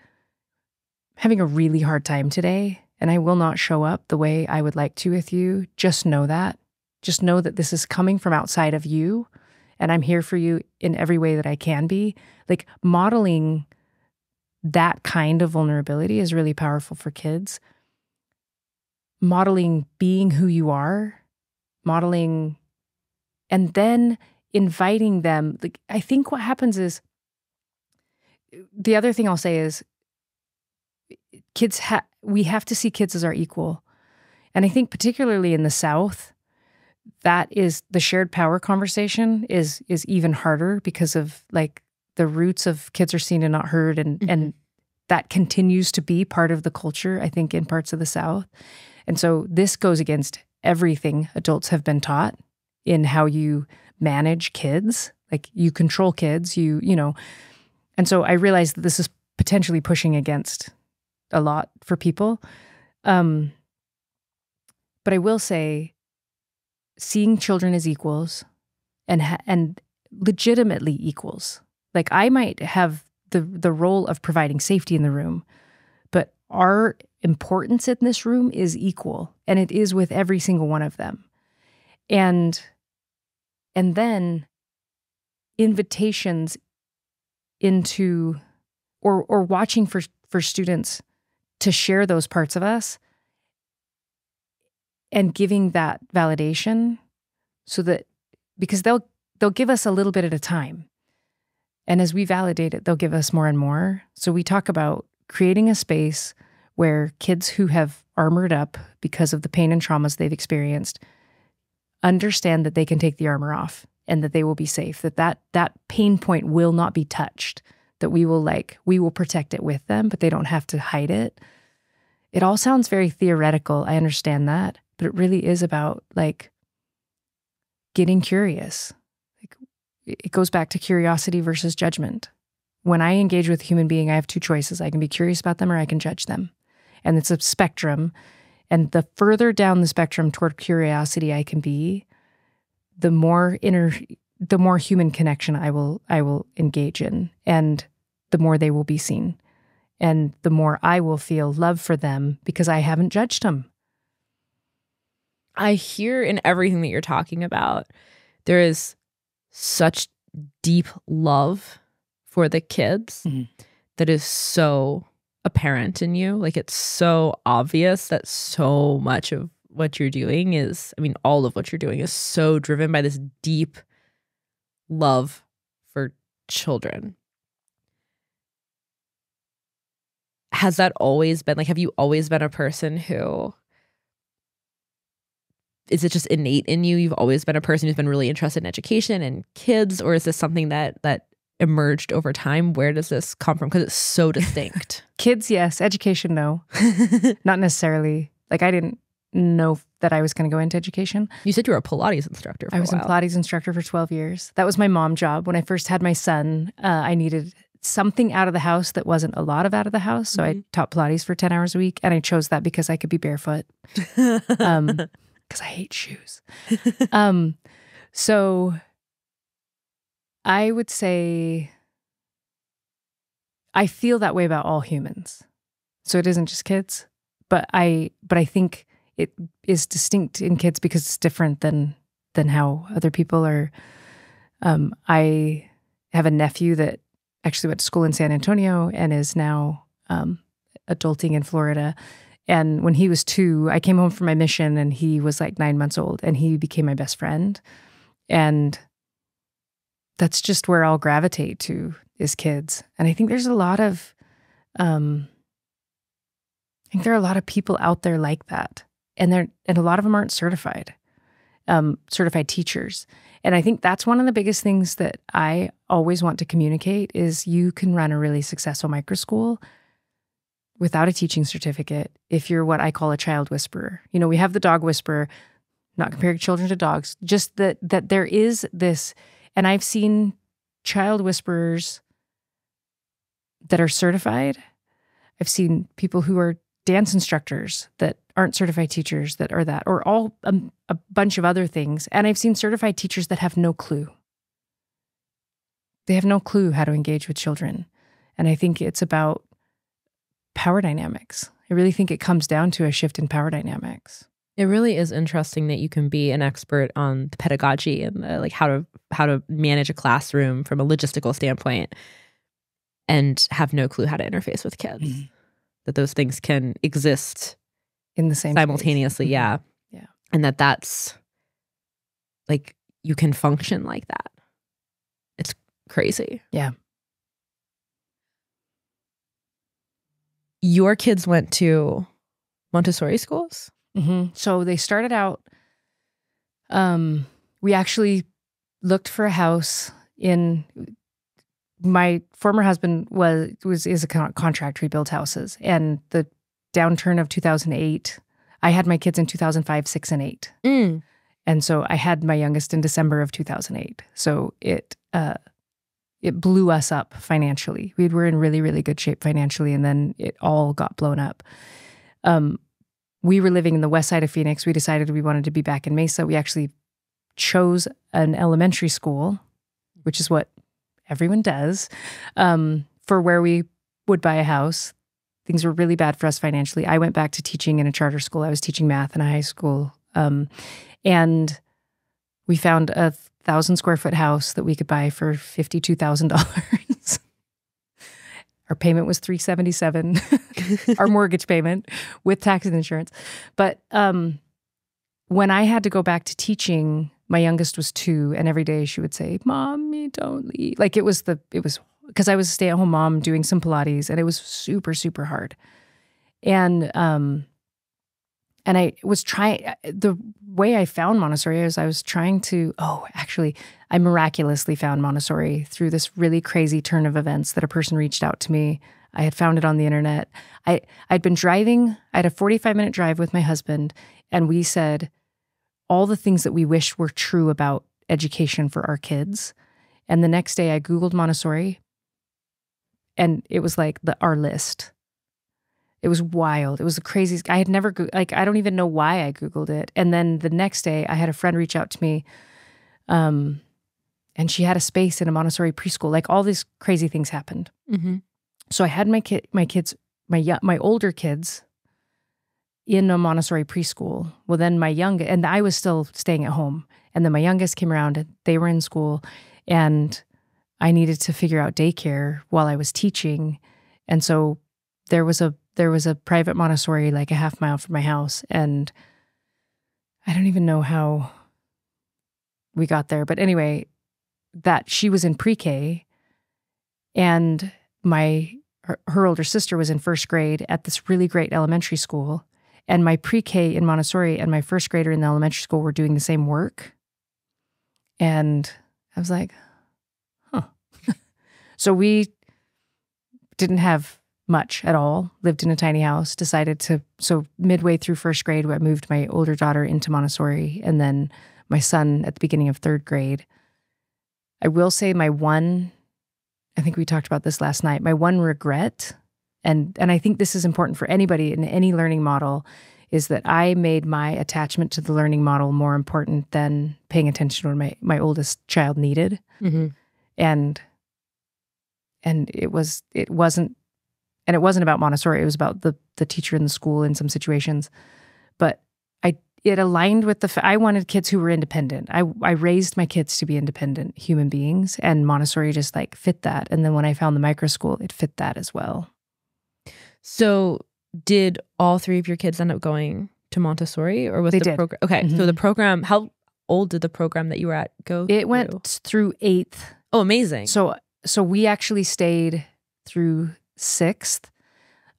I'm having a really hard time today, and I will not show up the way I would like to with you. Just know that. Just know that this is coming from outside of you, and I'm here for you in every way that I can be. Like, modeling that kind of vulnerability is really powerful for kids. Modeling being who you are, modeling, and then inviting them. Like, I think what happens is, the other thing I'll say is, we have to see kids as our equal. And I think particularly in the South, that is the shared power conversation is even harder because of like the roots of kids are seen and not heard, and that continues to be part of the culture, I think, in parts of the South. And so this goes against everything adults have been taught in how you manage kids. Like you control kids, you know. And so I realized that this is potentially pushing against a lot for people. But I will say, seeing children as equals and legitimately equals. Like I might have the role of providing safety in the room, but our importance in this room is equal, and it is with every single one of them. And then invitations into or watching for students to share those parts of us and giving that validation so that, because they'll give us a little bit at a time. And as we validate it, they'll give us more and more. So we talk about creating a space where kids who have armored up because of the pain and traumas they've experienced understand that they can take the armor off and that they will be safe, that pain point will not be touched, that we will protect it with them, but they don't have to hide it. It all sounds very theoretical. I understand that, but it really is about like getting curious. Like it goes back to curiosity versus judgment. When I engage with a human being, I have two choices. I can be curious about them or I can judge them. And it's a spectrum. And the further down the spectrum toward curiosity I can be, the more human connection I will engage in, and the more they will be seen. And the more I will feel love for them because I haven't judged them. I hear in everything that you're talking about, there is such deep love for the kids that is so apparent in you. Like it's so obvious that so much of what you're doing is, I mean, all of what you're doing is so driven by this deep love for children. Has that always been, like, have you always been a person who, is it just innate in you? You've always been a person who's been really interested in education and kids, or is this something that emerged over time? Where does this come from? Because it's so distinct. Kids, yes. Education, no. Not necessarily. Like I didn't know that I was going to go into education. You said you were a Pilates instructor for a while. I was a Pilates instructor for 12 years. That was my mom job. When I first had my son, I needed something out of the house that wasn't a lot of out of the house. So I taught Pilates for 10 hours a week. And I chose that because I could be barefoot. Because I hate shoes. So I would say I feel that way about all humans. So it isn't just kids, but I think it is distinct in kids because it's different than how other people are. I have a nephew that actually went to school in San Antonio and is now adulting in Florida. And when he was 2, I came home from my mission and he was like 9 months old and he became my best friend. And that's just where I'll gravitate to is kids. And I think there's a lot of, I think there are a lot of people out there like that. And a lot of them aren't certified teachers. And I think that's one of the biggest things that I always want to communicate is you can run a really successful microschool without a teaching certificate if you're what I call a child whisperer. You know, we have the dog whisperer, not comparing children to dogs, just that there is this, and I've seen child whisperers that are certified. I've seen people who are dance instructors that aren't certified teachers that are that, or all a bunch of other things. And I've seen certified teachers that have no clue. They have no clue how to engage with children. And I think it's about power dynamics. I really think it comes down to a shift in power dynamics. It really is interesting that you can be an expert on the pedagogy and like how to manage a classroom from a logistical standpoint and have no clue how to interface with kids. Mm-hmm. That those things can exist in the same simultaneously. Space. Yeah. Yeah. And that's like, you can function like that. It's crazy. Yeah. Your kids went to Montessori schools? Mm-hmm. So they started out, we actually looked for a house in, my former husband is a contractor. He built houses, and the downturn of 2008, I had my kids in 2005, 6, and 8. And so I had my youngest in December of 2008. So it blew us up financially. We were in really, really good shape financially, and then it all got blown up. We were living in the west side of Phoenix. We decided we wanted to be back in Mesa. We actually chose an elementary school, which is what everyone does, for where we would buy a house. Things were really bad for us financially. I went back to teaching in a charter school. I was teaching math in a high school. And we found a 1,000-square-foot house that we could buy for $52,000. Our payment was $377, our mortgage payment with tax and insurance. But when I had to go back to teaching, my youngest was 2, and every day she would say, "Mommy, don't leave." Like it was because I was a stay-at-home mom doing some Pilates, and it was super, super hard. And I was trying, the way I found Montessori is I was trying to, I miraculously found Montessori through this really crazy turn of events that a person reached out to me. I had found it on the internet. I'd been driving, I had a 45-minute drive with my husband, and we said all the things that we wished were true about education for our kids. And the next day I Googled Montessori, and it was like our list. It was wild. It was the craziest. I had never, I don't even know why I Googled it. And then the next day I had a friend reach out to me, and she had a space in a Montessori preschool. Like all these crazy things happened. Mm-hmm. So I had my older kids in a Montessori preschool. Well, then and I was still staying at home. And then my youngest came around, and they were in school, and I needed to figure out daycare while I was teaching. And so there was a private Montessori like a half mile from my house, and I don't even know how we got there. But anyway, that she was in pre-K, and her older sister was in first grade at this really great elementary school, and my pre-K in Montessori and my first grader in the elementary school were doing the same work. And I was like, huh. So we didn't have much at all, lived in a tiny house, so midway through first grade, I moved my older daughter into Montessori, and then my son at the beginning of third grade. I will say I think we talked about this last night, my one regret, and I think this is important for anybody in any learning model, is that I made my attachment to the learning model more important than paying attention to what my oldest child needed. Mm-hmm. And it wasn't about Montessori. It was about the teacher in the school in some situations. But it aligned with I wanted kids who were independent. I raised my kids to be independent human beings, and Montessori just like fit that. And then when I found the microschool, it fit that as well. So did all 3 of your kids end up going to Montessori, or was they the did. program? Okay. Mm-hmm. So the program, how old did the program that you were at go? It went through 8th. Oh, amazing. So we actually stayed through 6th.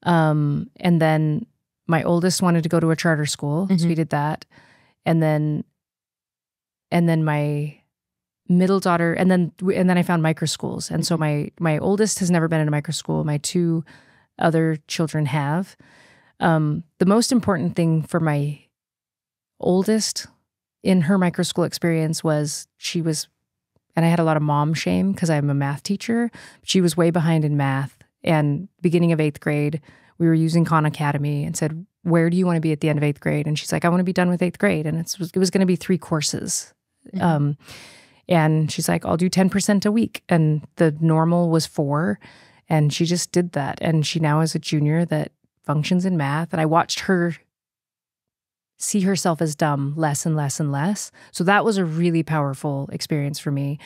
And then my oldest wanted to go to a charter school. Mm-hmm. So we did that. And then my middle daughter, and then I found microschools. And so my oldest has never been in a microschool. My 2 other children have. The most important thing for my oldest in her microschool experience was and I had a lot of mom shame because I'm a math teacher. She was way behind in math. And beginning of 8th grade, we were using Khan Academy and said, "Where do you want to be at the end of 8th grade?" And she's like, "I want to be done with 8th grade." And it was going to be 3 courses. Mm-hmm. And she's like, "I'll do 10% a week." And the normal was 4. And she just did that. And she now is a junior that functions in math. And I watched her see herself as dumb less and less and less. So that was a really powerful experience for me.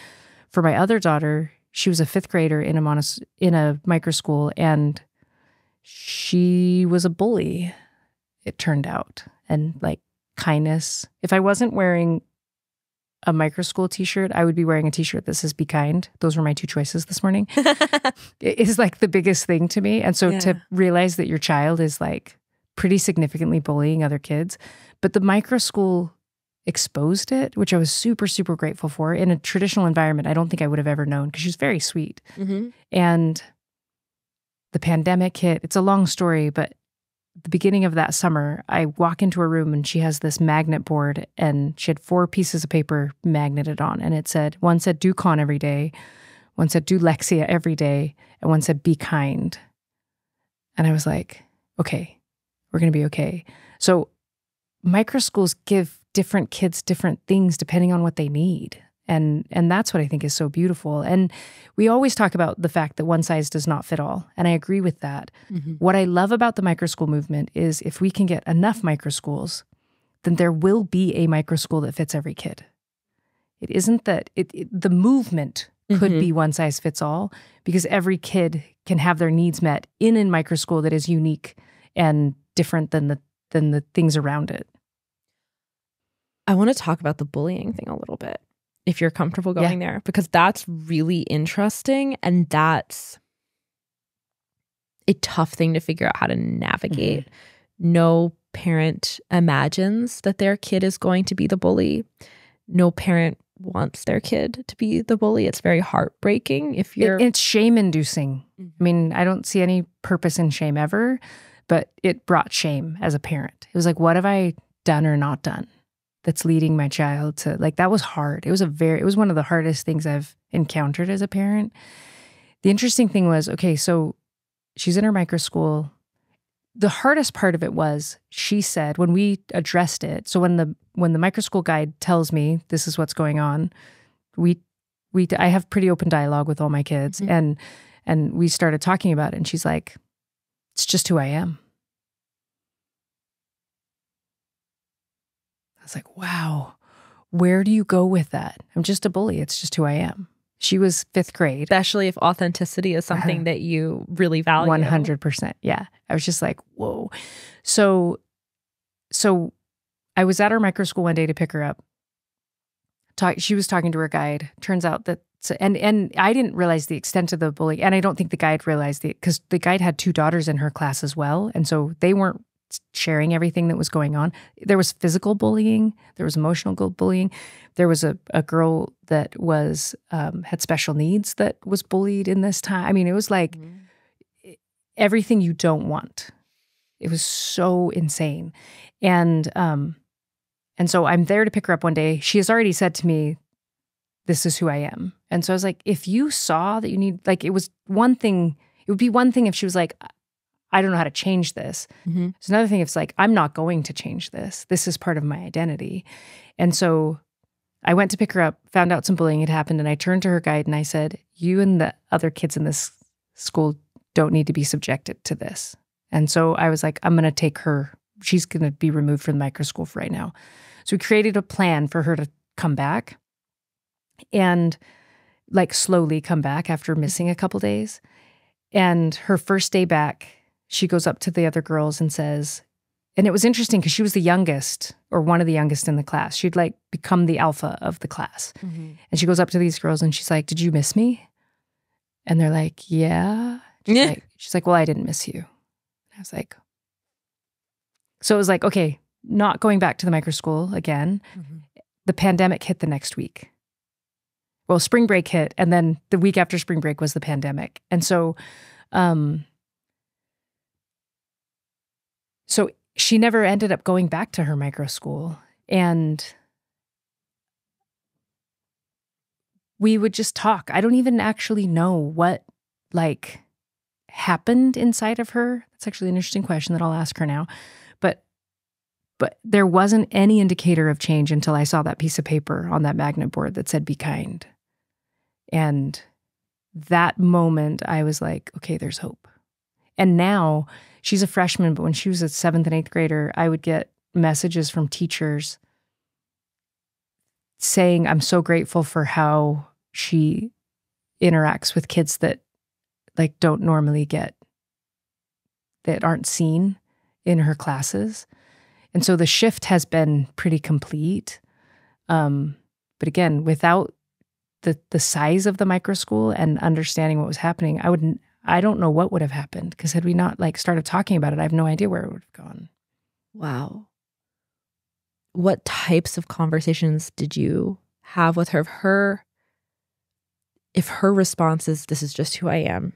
For my other daughter, she was a 5th grader in a microschool, and she was a bully, it turned out. And like kindness. If I wasn't wearing a microschool t-shirt, I would be wearing a t-shirt that says "Be kind." Those were my 2 choices this morning. It is like the biggest thing to me. And so to realize that your child is like pretty significantly bullying other kids, but the microschool exposed it, which I was super, super grateful for. In a traditional environment, I don't think I would have ever known, because she's very sweet. Mm-hmm. And the pandemic hit. It's a long story, but the beginning of that summer, I walk into her room and she has this magnet board and she had 4 pieces of paper magneted on. And one said, do con every day. One said, do Lexia every day. And one said, be kind. And I was like, okay, we're going to be okay. So microschools give different kids different things depending on what they need. And that's what I think is so beautiful. And we always talk about the fact that one size does not fit all. And I agree with that. Mm-hmm. What I love about the microschool movement is if we can get enough microschools, then there will be a microschool that fits every kid. It isn't that the movement could be one size fits all, because every kid can have their needs met in a microschool that is unique and different than the things around it. I want to talk about the bullying thing a little bit, if you're comfortable going there, because that's really interesting and that's a tough thing to figure out how to navigate. No parent imagines that their kid is going to be the bully. No parent wants their kid to be the bully. It's very heartbreaking if you're... It's shame-inducing. I mean, I don't see any purpose in shame ever, but it brought shame as a parent. It was like, what have I done or not done that's leading my child to... Like, that was hard. It was one of the hardest things I've encountered as a parent. The interesting thing was, okay, so she's in her microschool. The hardest part of it was, she said, when we addressed it, so when the microschool guide tells me this is what's going on, I have pretty open dialogue with all my kids, and we started talking about it, and she's like, it's just who I am. I was like, wow, where do you go with that? I'm just a bully. It's just who I am. She was 5th grade. Especially if authenticity is something that you really value. 100%. Yeah. I was just like, whoa. So I was at her microschool one day to pick her up. She was talking to her guide. Turns out that, and I didn't realize the extent of the bullying. And I don't think the guide realized it, because the guide had 2 daughters in her class as well. And so they weren't sharing everything that was going on. There was physical bullying. There was emotional bullying. There was a girl that was had special needs that was bullied in this time. I mean, it was like everything you don't want. It was so insane. And so I'm there to pick her up one day. She has already said to me, this is who I am. And so I was like, if you saw that you need, like, it would be one thing if she was like, I don't know how to change this. It's another thing if it's like, I'm not going to change this. This is part of my identity. And so I went to pick her up, found out some bullying had happened, and I turned to her guide and I said, you and the other kids in this school don't need to be subjected to this. And so I was like, I'm going to take her. She's going to be removed from the microschool for right now. So we created a plan for her to come back and like slowly come back after missing a couple days. And her first day back, she goes up to the other girls and says, and it was interesting because she was the youngest, or one of the youngest in the class. She'd like become the alpha of the class. And she goes up to these girls and she's like, did you miss me? And they're like, yeah. She's like, well, I didn't miss you. And I was like, so it was like, okay, not going back to the microschool again. The pandemic hit the next week. Well, spring break hit, and then the week after spring break was the pandemic. And so, so she never ended up going back to her microschool. And we would just talk. I don't even actually know what like happened inside of her. That's actually an interesting question that I'll ask her now. But there wasn't any indicator of change until I saw that piece of paper on that magnet board that said, be kind. And that moment I was like, okay, there's hope. And now she's a freshman, but when she was a 7th and 8th grader, I would get messages from teachers saying, I'm so grateful for how she interacts with kids that like don't normally that aren't seen in her classes. And so the shift has been pretty complete. But again, without the size of the microschool and understanding what was happening, I don't know what would have happened, because had we not like started talking about it, I have no idea where it would have gone. Wow. What types of conversations did you have with her? If her response is, this is just who I am,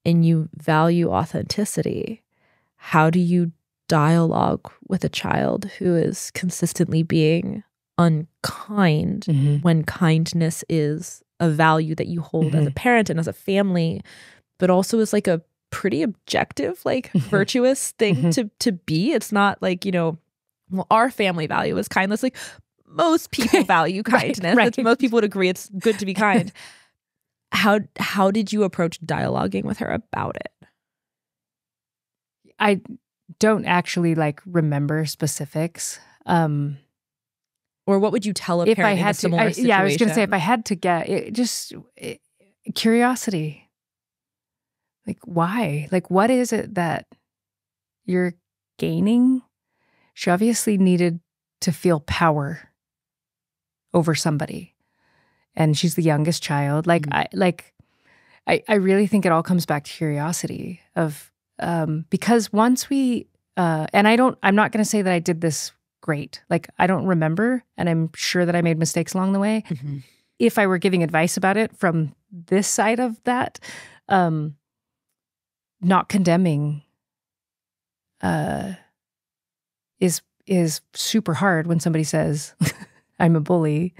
and you value authenticity, how do you dialogue with a child who is consistently being unkind when kindness is a value that you hold as a parent and as a family, but also is like a pretty objective, like virtuous thing to be? It's not like, you know, well, our family value is kindness. Like most people value kindness. Right. Most people would agree it's good to be kind. How did you approach dialoguing with her about it? I don't actually like remember specifics. Or what would you tell a If parent I in a had similar to, situation? yeah, I was going to say, if I had to get curiosity. Like, why? Like, what is it that you're gaining? She obviously needed to feel power over somebody. And she's the youngest child. Like, I really think it all comes back to curiosity of, because once we, and I'm not going to say that I did this great. Like, I don't remember, and I'm sure that I made mistakes along the way. If I were giving advice about it from this side of that, not condemning is super hard when somebody says, I'm a bully.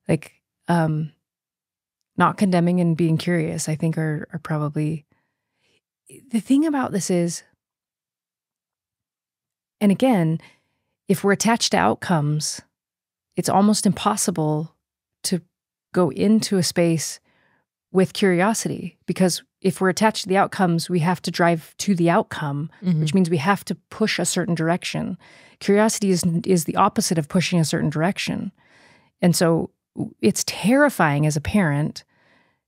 Like, not condemning and being curious, I think are probably, the thing about this is, and again, if we're attached to outcomes, it's almost impossible to go into a space with curiosity, because if we're attached to the outcomes, we have to drive to the outcome, which means we have to push a certain direction. Curiosity is the opposite of pushing a certain direction. And so it's terrifying as a parent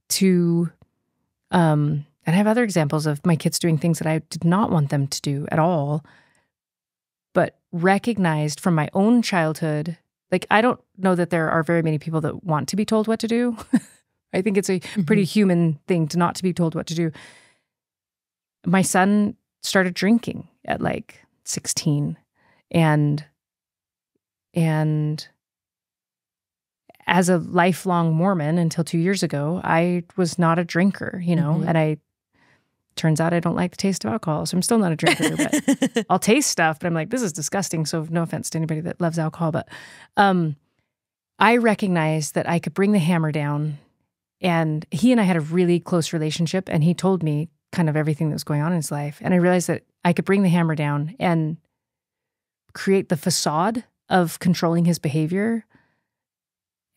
to, and I have other examples of my kids doing things that I did not want them to do at all, but recognized from my own childhood. Like, I don't know that there are very many people that want to be told what to do. I think it's a pretty human thing to not to be told what to do. My son started drinking at like 16, and as a lifelong Mormon until 2 years ago, I was not a drinker, you know, and turns out I don't like the taste of alcohol, so I'm still not a drinker, but I'll taste stuff, but I'm like, this is disgusting. So no offense to anybody that loves alcohol, but I recognized that I could bring the hammer down. And he and I had a really close relationship, and he told me kind of everything that was going on in his life. And I realized that I could bring the hammer down and create the facade of controlling his behavior.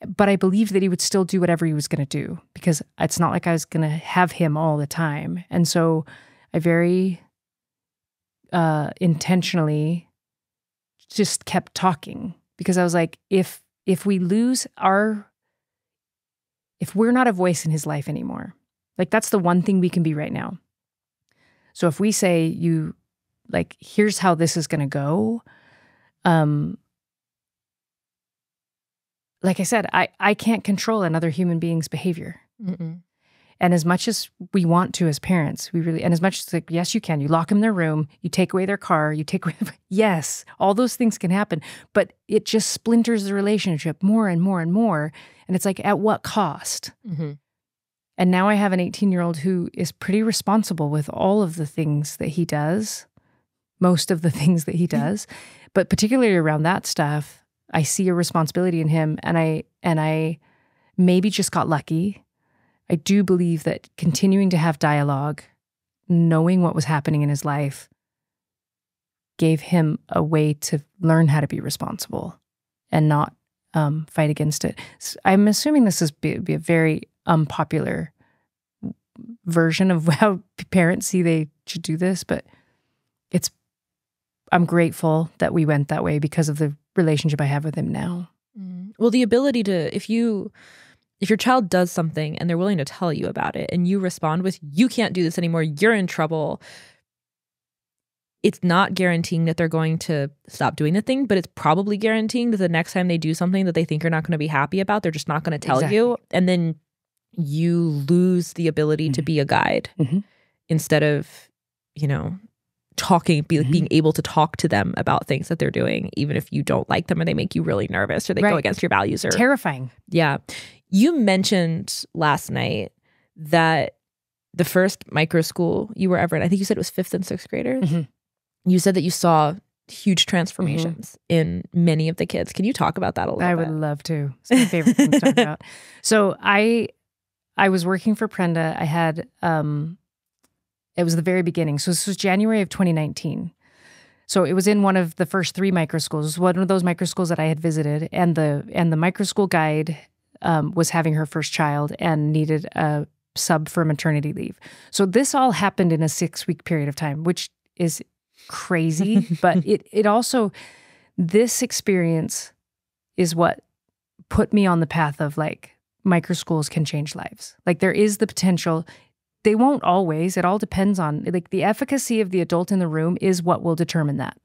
But I believed that he would still do whatever he was going to do, because it's not like I was going to have him all the time. And so I very intentionally just kept talking, because I was like, if we lose if we're not a voice in his life anymore, like, that's the one thing we can be right now. So if we say, here's how this is going to go, like I said, I can't control another human being's behavior. And as much as we want to as parents, and as much as, like, yes, you can. You lock them in their room, you take away their car, yes, all those things can happen. But it just splinters the relationship more and more and more. And it's like, at what cost? And now I have an 18-year-old who is pretty responsible with all of the things that he does, most of the things that he does. But particularly around that stuff, I see a responsibility in him. And I maybe just got lucky. I do believe that continuing to have dialogue, knowing what was happening in his life, gave him a way to learn how to be responsible and not fight against it. I'm assuming this is be a very unpopular version of how parents see they should do this, but I'm grateful that we went that way because of the relationship I have with him now. Well, the ability to, if your child does something and they're willing to tell you about it and you respond with, you can't do this anymore, you're in trouble, it's not guaranteeing that they're going to stop doing the thing, but it's probably guaranteeing that the next time they do something that they think you're not going to be happy about, they're just not going to tell you. And then you lose the ability to be a guide instead of, being able to talk to them about things that they're doing, even if you don't like them or they make you really nervous or they go against your values. Or terrifying. Yeah. You mentioned last night that the first micro school you were ever in, I think you said it was 5th and 6th graders. you said that you saw huge transformations in many of the kids. Can you talk about that a little bit? I would love to. It's my favorite thing to talk about. So I was working for Prenda. I had, it was the very beginning. So this was January of 2019. So it was in one of the first 3 microschools. It was one of those microschools that I had visited, and the microschool guide was having her first child and needed a sub for maternity leave. So this all happened in a 6-week period of time, which is crazy. But it also, this experience is what put me on the path of like, microschools can change lives. Like there is the potential. They won't always. It all depends on, like, the efficacy of the adult in the room is what will determine that,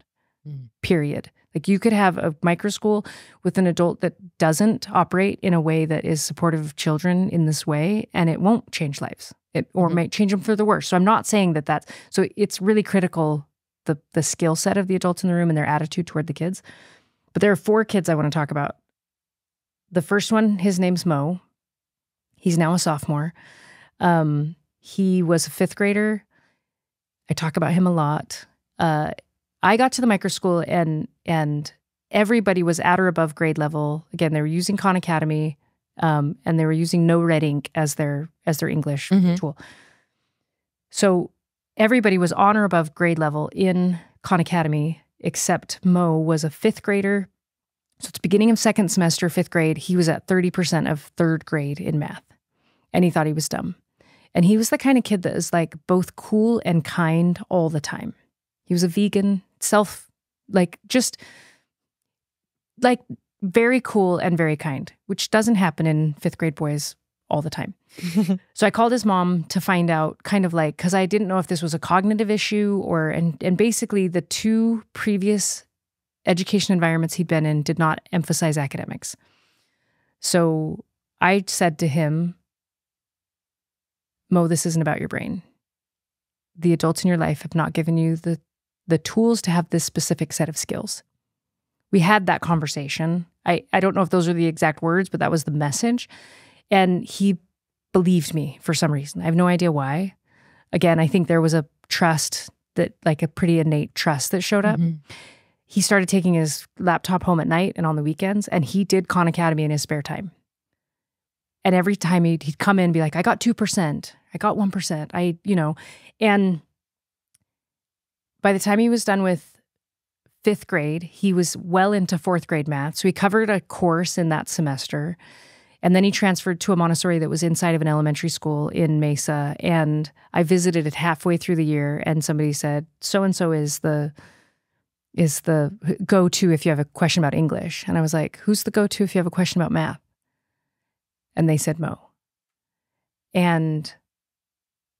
period. Like you could have a microschool with an adult that doesn't operate in a way that is supportive of children in this way, and it won't change lives. Or might change them for the worse. So I'm not saying that that's, so it's really critical, the skill set of the adults in the room and their attitude toward the kids. But there are 4 kids I want to talk about. The first one, his name's Mo. He's now a sophomore. He was a 5th grader. I talk about him a lot. I got to the microschool and everybody was at or above grade level. Again, they were using Khan Academy, and they were using No Red Ink as their English tool. So everybody was on or above grade level in Khan Academy, except Mo was a 5th grader. So it's beginning of 2nd semester, 5th grade. He was at 30% of 3rd grade in math, and he thought he was dumb. And he was the kind of kid that is like both cool and kind all the time. He was a vegan, just like very cool and very kind, which doesn't happen in 5th grade boys all the time. So I called his mom to find out, kind of like, because I didn't know if this was a cognitive issue and basically the 2 previous education environments he'd been in did not emphasize academics. So I said to him, Mo, this isn't about your brain. The adults in your life have not given you the tools to have this specific set of skills. We had that conversation. I don't know if those are the exact words, but that was the message. And he believed me for some reason. I have no idea why. Again, I think there was a trust that, like a pretty innate trust that showed up. He started taking his laptop home at night and on the weekends, and he did Khan Academy in his spare time. And every time he'd come in and be like, I got 2%, I got 1%, and by the time he was done with 5th grade, he was well into 4th grade math. So he covered a course in that semester. And then he transferred to a Montessori that was inside of an elementary school in Mesa. And I visited it halfway through the year, and somebody said, so-and-so is the go-to if you have a question about English. And I was like, who's the go-to if you have a question about math? And they said Mo. And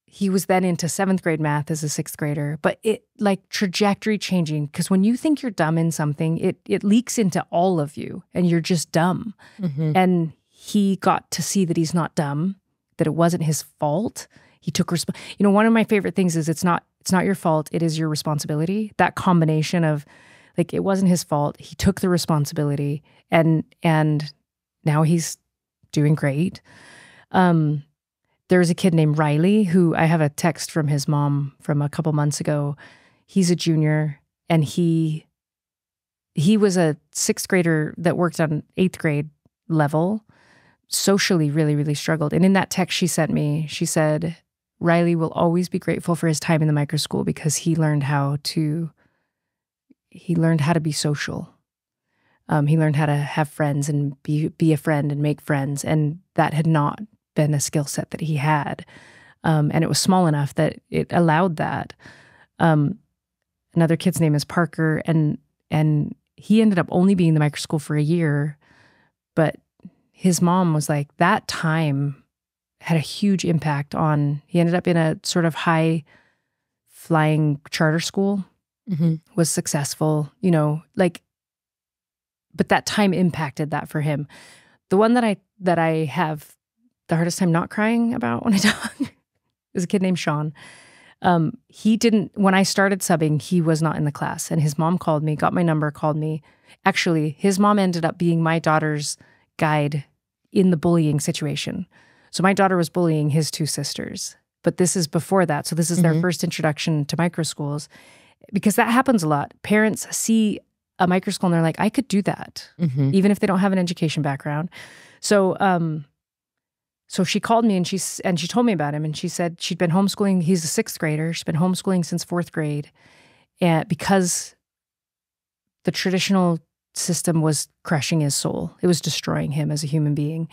he was then into 7th grade math as a 6th grader, but it like trajectory changing, because when you think you're dumb in something, it leaks into all of you and you're just dumb. And he got to see that he's not dumb, that it wasn't his fault. He took one of my favorite things is it's not your fault, it is your responsibility. That combination of like, it wasn't his fault, he took the responsibility, and now he's doing great. There was a kid named Riley who I have a text from his mom from a couple months ago. He's a junior, and he was a 6th grader that worked on 8th grade level, socially really, really struggled. And in that text she sent me, she said, Riley will always be grateful for his time in the microschool because he learned how to be social. He learned how to have friends and be a friend and make friends. And that had not been a skill set that he had. And it was small enough that it allowed that. Another kid's name is Parker, and he ended up only being in the microschool for a year. But his mom was like, that time had a huge impact on, he ended up in a sort of high flying charter school, was successful, but that time impacted that for him. The one that I have the hardest time not crying about when I talk is a kid named Sean. When I started subbing, he was not in the class, and his mom called me, got my number, called me. Actually, his mom ended up being my daughter's guide in the bullying situation. So my daughter was bullying his 2 sisters, but this is before that. So this is their first introduction to microschools. because that happens a lot. Parents see a microschool and they're like, I could do that, even if they don't have an education background. So, so she called me and she told me about him, and she said she'd been homeschooling. He's a 6th grader. She's been homeschooling since 4th grade, and because the traditional system was crushing his soul, it was destroying him as a human being,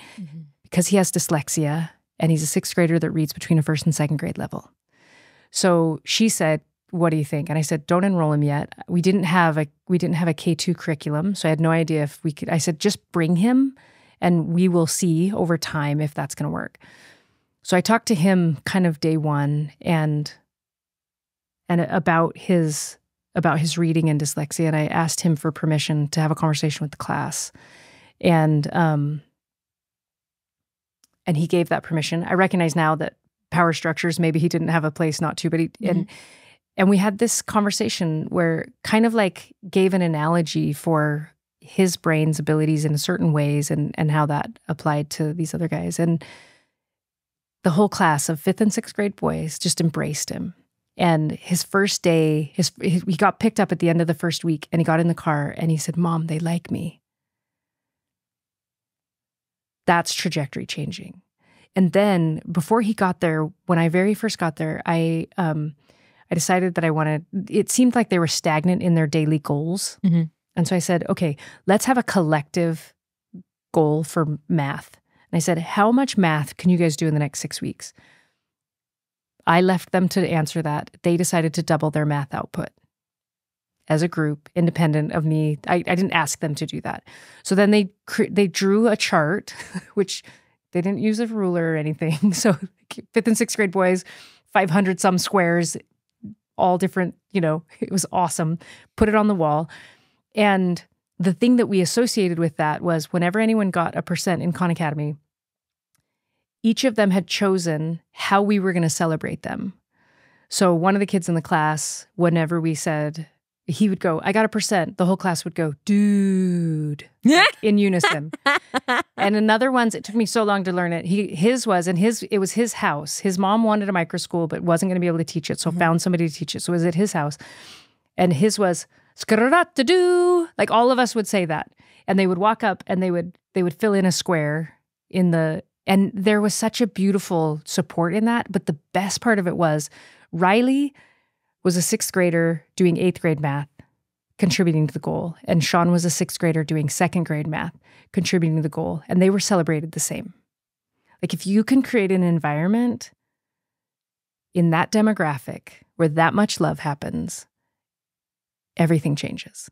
because he has dyslexia and he's a 6th grader that reads between a 1st and 2nd grade level. So she said, what do you think? And I said, don't enroll him yet. We didn't have a K2 curriculum, so I had no idea if we could. I said, just bring him and we will see over time if that's going to work. So I talked to him kind of day one and about his reading and dyslexia, and I asked him for permission to have a conversation with the class. And he gave that permission. I recognize now that power structures, maybe he didn't have a place not to, but and we had this conversation where kind of like gave an analogy for his brain's abilities in certain ways and how that applied to these other guys. And the whole class of 5th and 6th grade boys just embraced him. And his first day, he got picked up at the end of the first week, and he got in the car and he said, Mom, they like me. That's trajectory changing. And then before he got there, when I very first got there, I decided that it seemed like they were stagnant in their daily goals. And so I said, okay, let's have a collective goal for math. And I said, how much math can you guys do in the next 6 weeks? I left them to answer that. They decided to double their math output as a group, independent of me. I didn't ask them to do that. So then they drew a chart, which they didn't use a ruler or anything. So 5th and 6th grade boys, 500 some squares, all different, it was awesome. Put it on the wall. And the thing that we associated with that was whenever anyone got a % in Khan Academy, each of them had chosen how we were going to celebrate them. So one of the kids in the class, whenever we said, he would go, I got a %, the whole class would go, dude, like in unison. And another one's, it took me so long to learn it. It was his house. His mom wanted a microschool, but wasn't going to be able to teach it. So found somebody to teach it. So it was at his house. And his was, skarrat-a-doo. Like all of us would say that. And they would walk up and they would fill in a square and there was such a beautiful support in that. But the best part of it was Riley was a 6th grader doing 8th grade math, contributing to the goal. And Sean was a 6th grader doing 2nd grade math, contributing to the goal. And they were celebrated the same. Like if you can create an environment in that demographic where that much love happens, everything changes.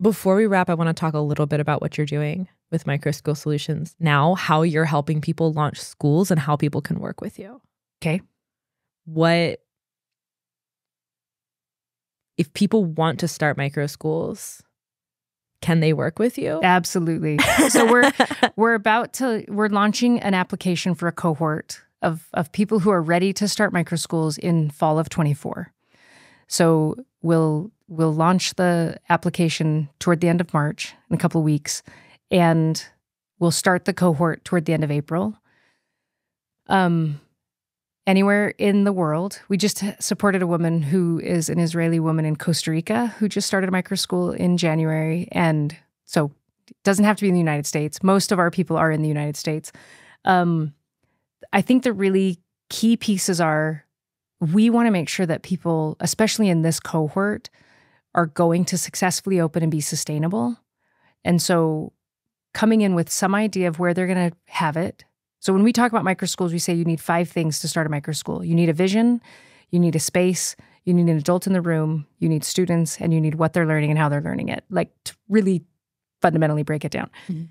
Before we wrap, I want to talk a little bit about what you're doing with Microschool Solutions now, how you're helping people launch schools and how people can work with you. Okay. If people want to start microschools, can they work with you? Absolutely. So we're launching an application for a cohort of people who are ready to start microschools in fall of 24. So we'll launch the application toward the end of March in a couple of weeks, and we'll start the cohort toward the end of April. Anywhere in the world. We just supported a woman who is an Israeli woman in Costa Rica who just started a microschool in January. And so it doesn't have to be in the United States. Most of our people are in the United States. I think the really key pieces are we want to make sure that people, especially in this cohort, are going to successfully open and be sustainable. And so coming in with some idea of where they're going to have it. So when we talk about microschools, we say you need 5 things to start a microschool. You need a vision, you need a space, you need an adult in the room, you need students, and you need what they're learning and how they're learning it, like to really fundamentally break it down. Mm-hmm.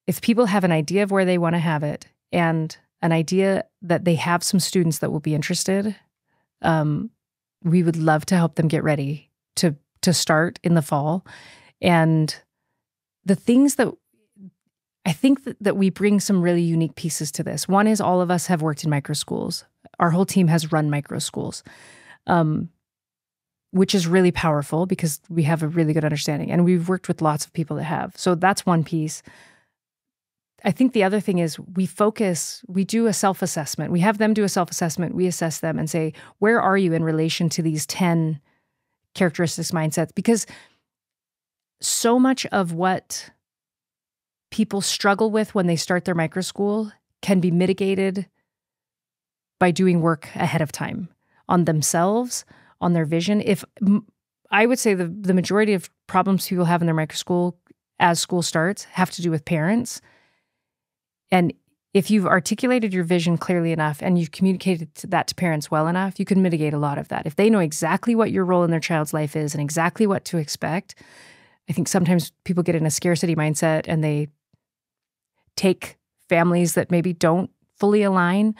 If people have an idea of where they want to have it and an idea that they have some students that will be interested, we would love to help them get ready to start in the fall. And the things that I think that we bring some really unique pieces to this. One is all of us have worked in microschools. Our whole team has run microschools, which is really powerful because we have a really good understanding. And we've worked with lots of people that have. So that's one piece. I think the other thing is we do a self-assessment. We have them do a self-assessment. We assess them and say, where are you in relation to these 10 characteristics, mindsets? Because so much of what people struggle with when they start their microschool can be mitigated by doing work ahead of time on themselves, on their vision. I would say the majority of problems people have in their microschool as school starts have to do with parents. And if you've articulated your vision clearly enough and you've communicated that to parents well enough, you can mitigate a lot of that. If they know exactly what your role in their child's life is and exactly what to expect, I think sometimes people get in a scarcity mindset and they take families that maybe don't fully align.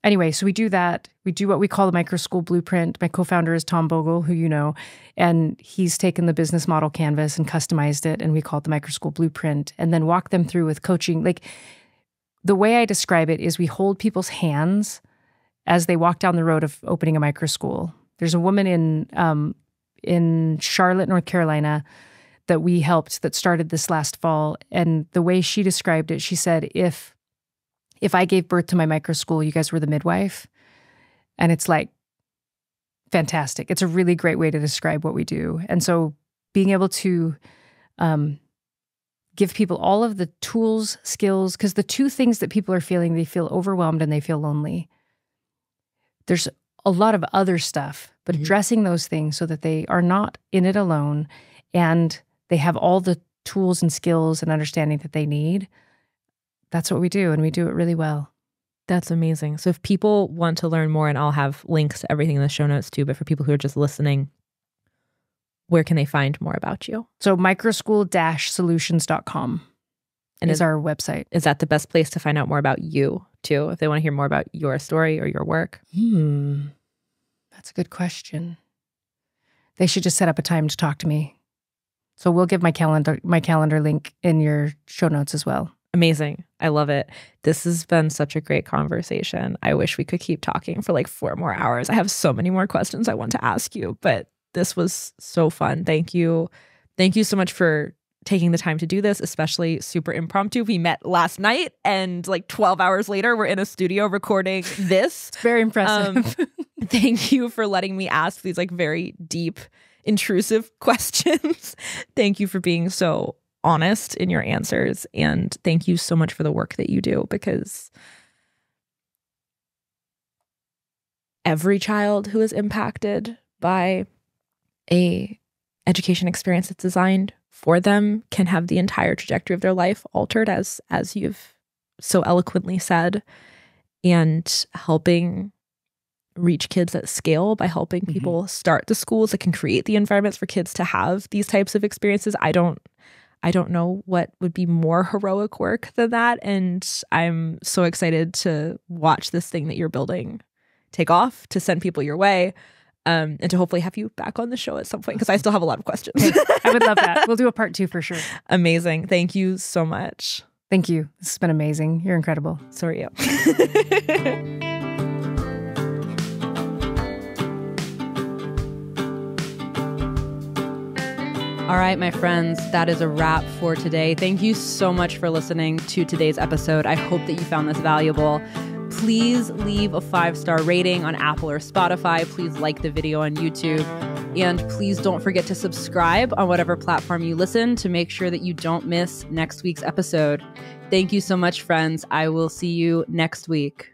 Anyway, so we do that. We do what we call the Microschool Blueprint. My co-founder is Tom Bogle, who you know, and he's taken the business model canvas and customized it, and we call it the Microschool Blueprint, and then walk them through with coaching. Like, the way I describe it is we hold people's hands as they walk down the road of opening a microschool. There's a woman in Charlotte, North Carolina, that we helped that started this last fall, and the way she described it, she said, if I gave birth to my microschool, you guys were the midwife. And it's like fantastic. It's a really great way to describe what we do. And so being able to give people all of the tools, skills, because the two things that people are feeling, they feel overwhelmed and they feel lonely. There's a lot of other stuff, but addressing those things so that they are not in it alone and they have all the tools and skills and understanding that they need. That's what we do, and we do it really well. That's amazing. So if people want to learn more, and I'll have links to everything in the show notes too, but for people who are just listening, where can they find more about you? So microschool-solutions.com is our website. Is that the best place to find out more about you too, if they want to hear more about your story or your work? That's a good question. They should just set up a time to talk to me. So we'll give my calendar link in your show notes as well. Amazing. I love it. This has been such a great conversation. I wish we could keep talking for like 4 more hours. I have so many more questions I want to ask you, but this was so fun. Thank you. Thank you so much for taking the time to do this, especially super impromptu. We met last night and like 12 hours later, we're in a studio recording this. It's very impressive. Thank you for letting me ask these like very deep, intrusive questions. Thank you for being so honest in your answers. And thank you so much for the work that you do, because every child who is impacted by a education experience that's designed for them can have the entire trajectory of their life altered, as you've so eloquently said. And helping reach kids at scale by helping people start the schools that can create the environments for kids to have these types of experiences. I don't know what would be more heroic work than that. And I'm so excited to watch this thing that you're building take off, to send people your way, and to hopefully have you back on the show at some point, because I still have a lot of questions. I would love that. We'll do a part 2 for sure. Amazing. Thank you so much. Thank you. This has been amazing. You're incredible. So are you. All right, my friends, that is a wrap for today. Thank you so much for listening to today's episode. I hope that you found this valuable. Please leave a 5-star rating on Apple or Spotify. Please like the video on YouTube. And please don't forget to subscribe on whatever platform you listen to make sure that you don't miss next week's episode. Thank you so much, friends. I will see you next week.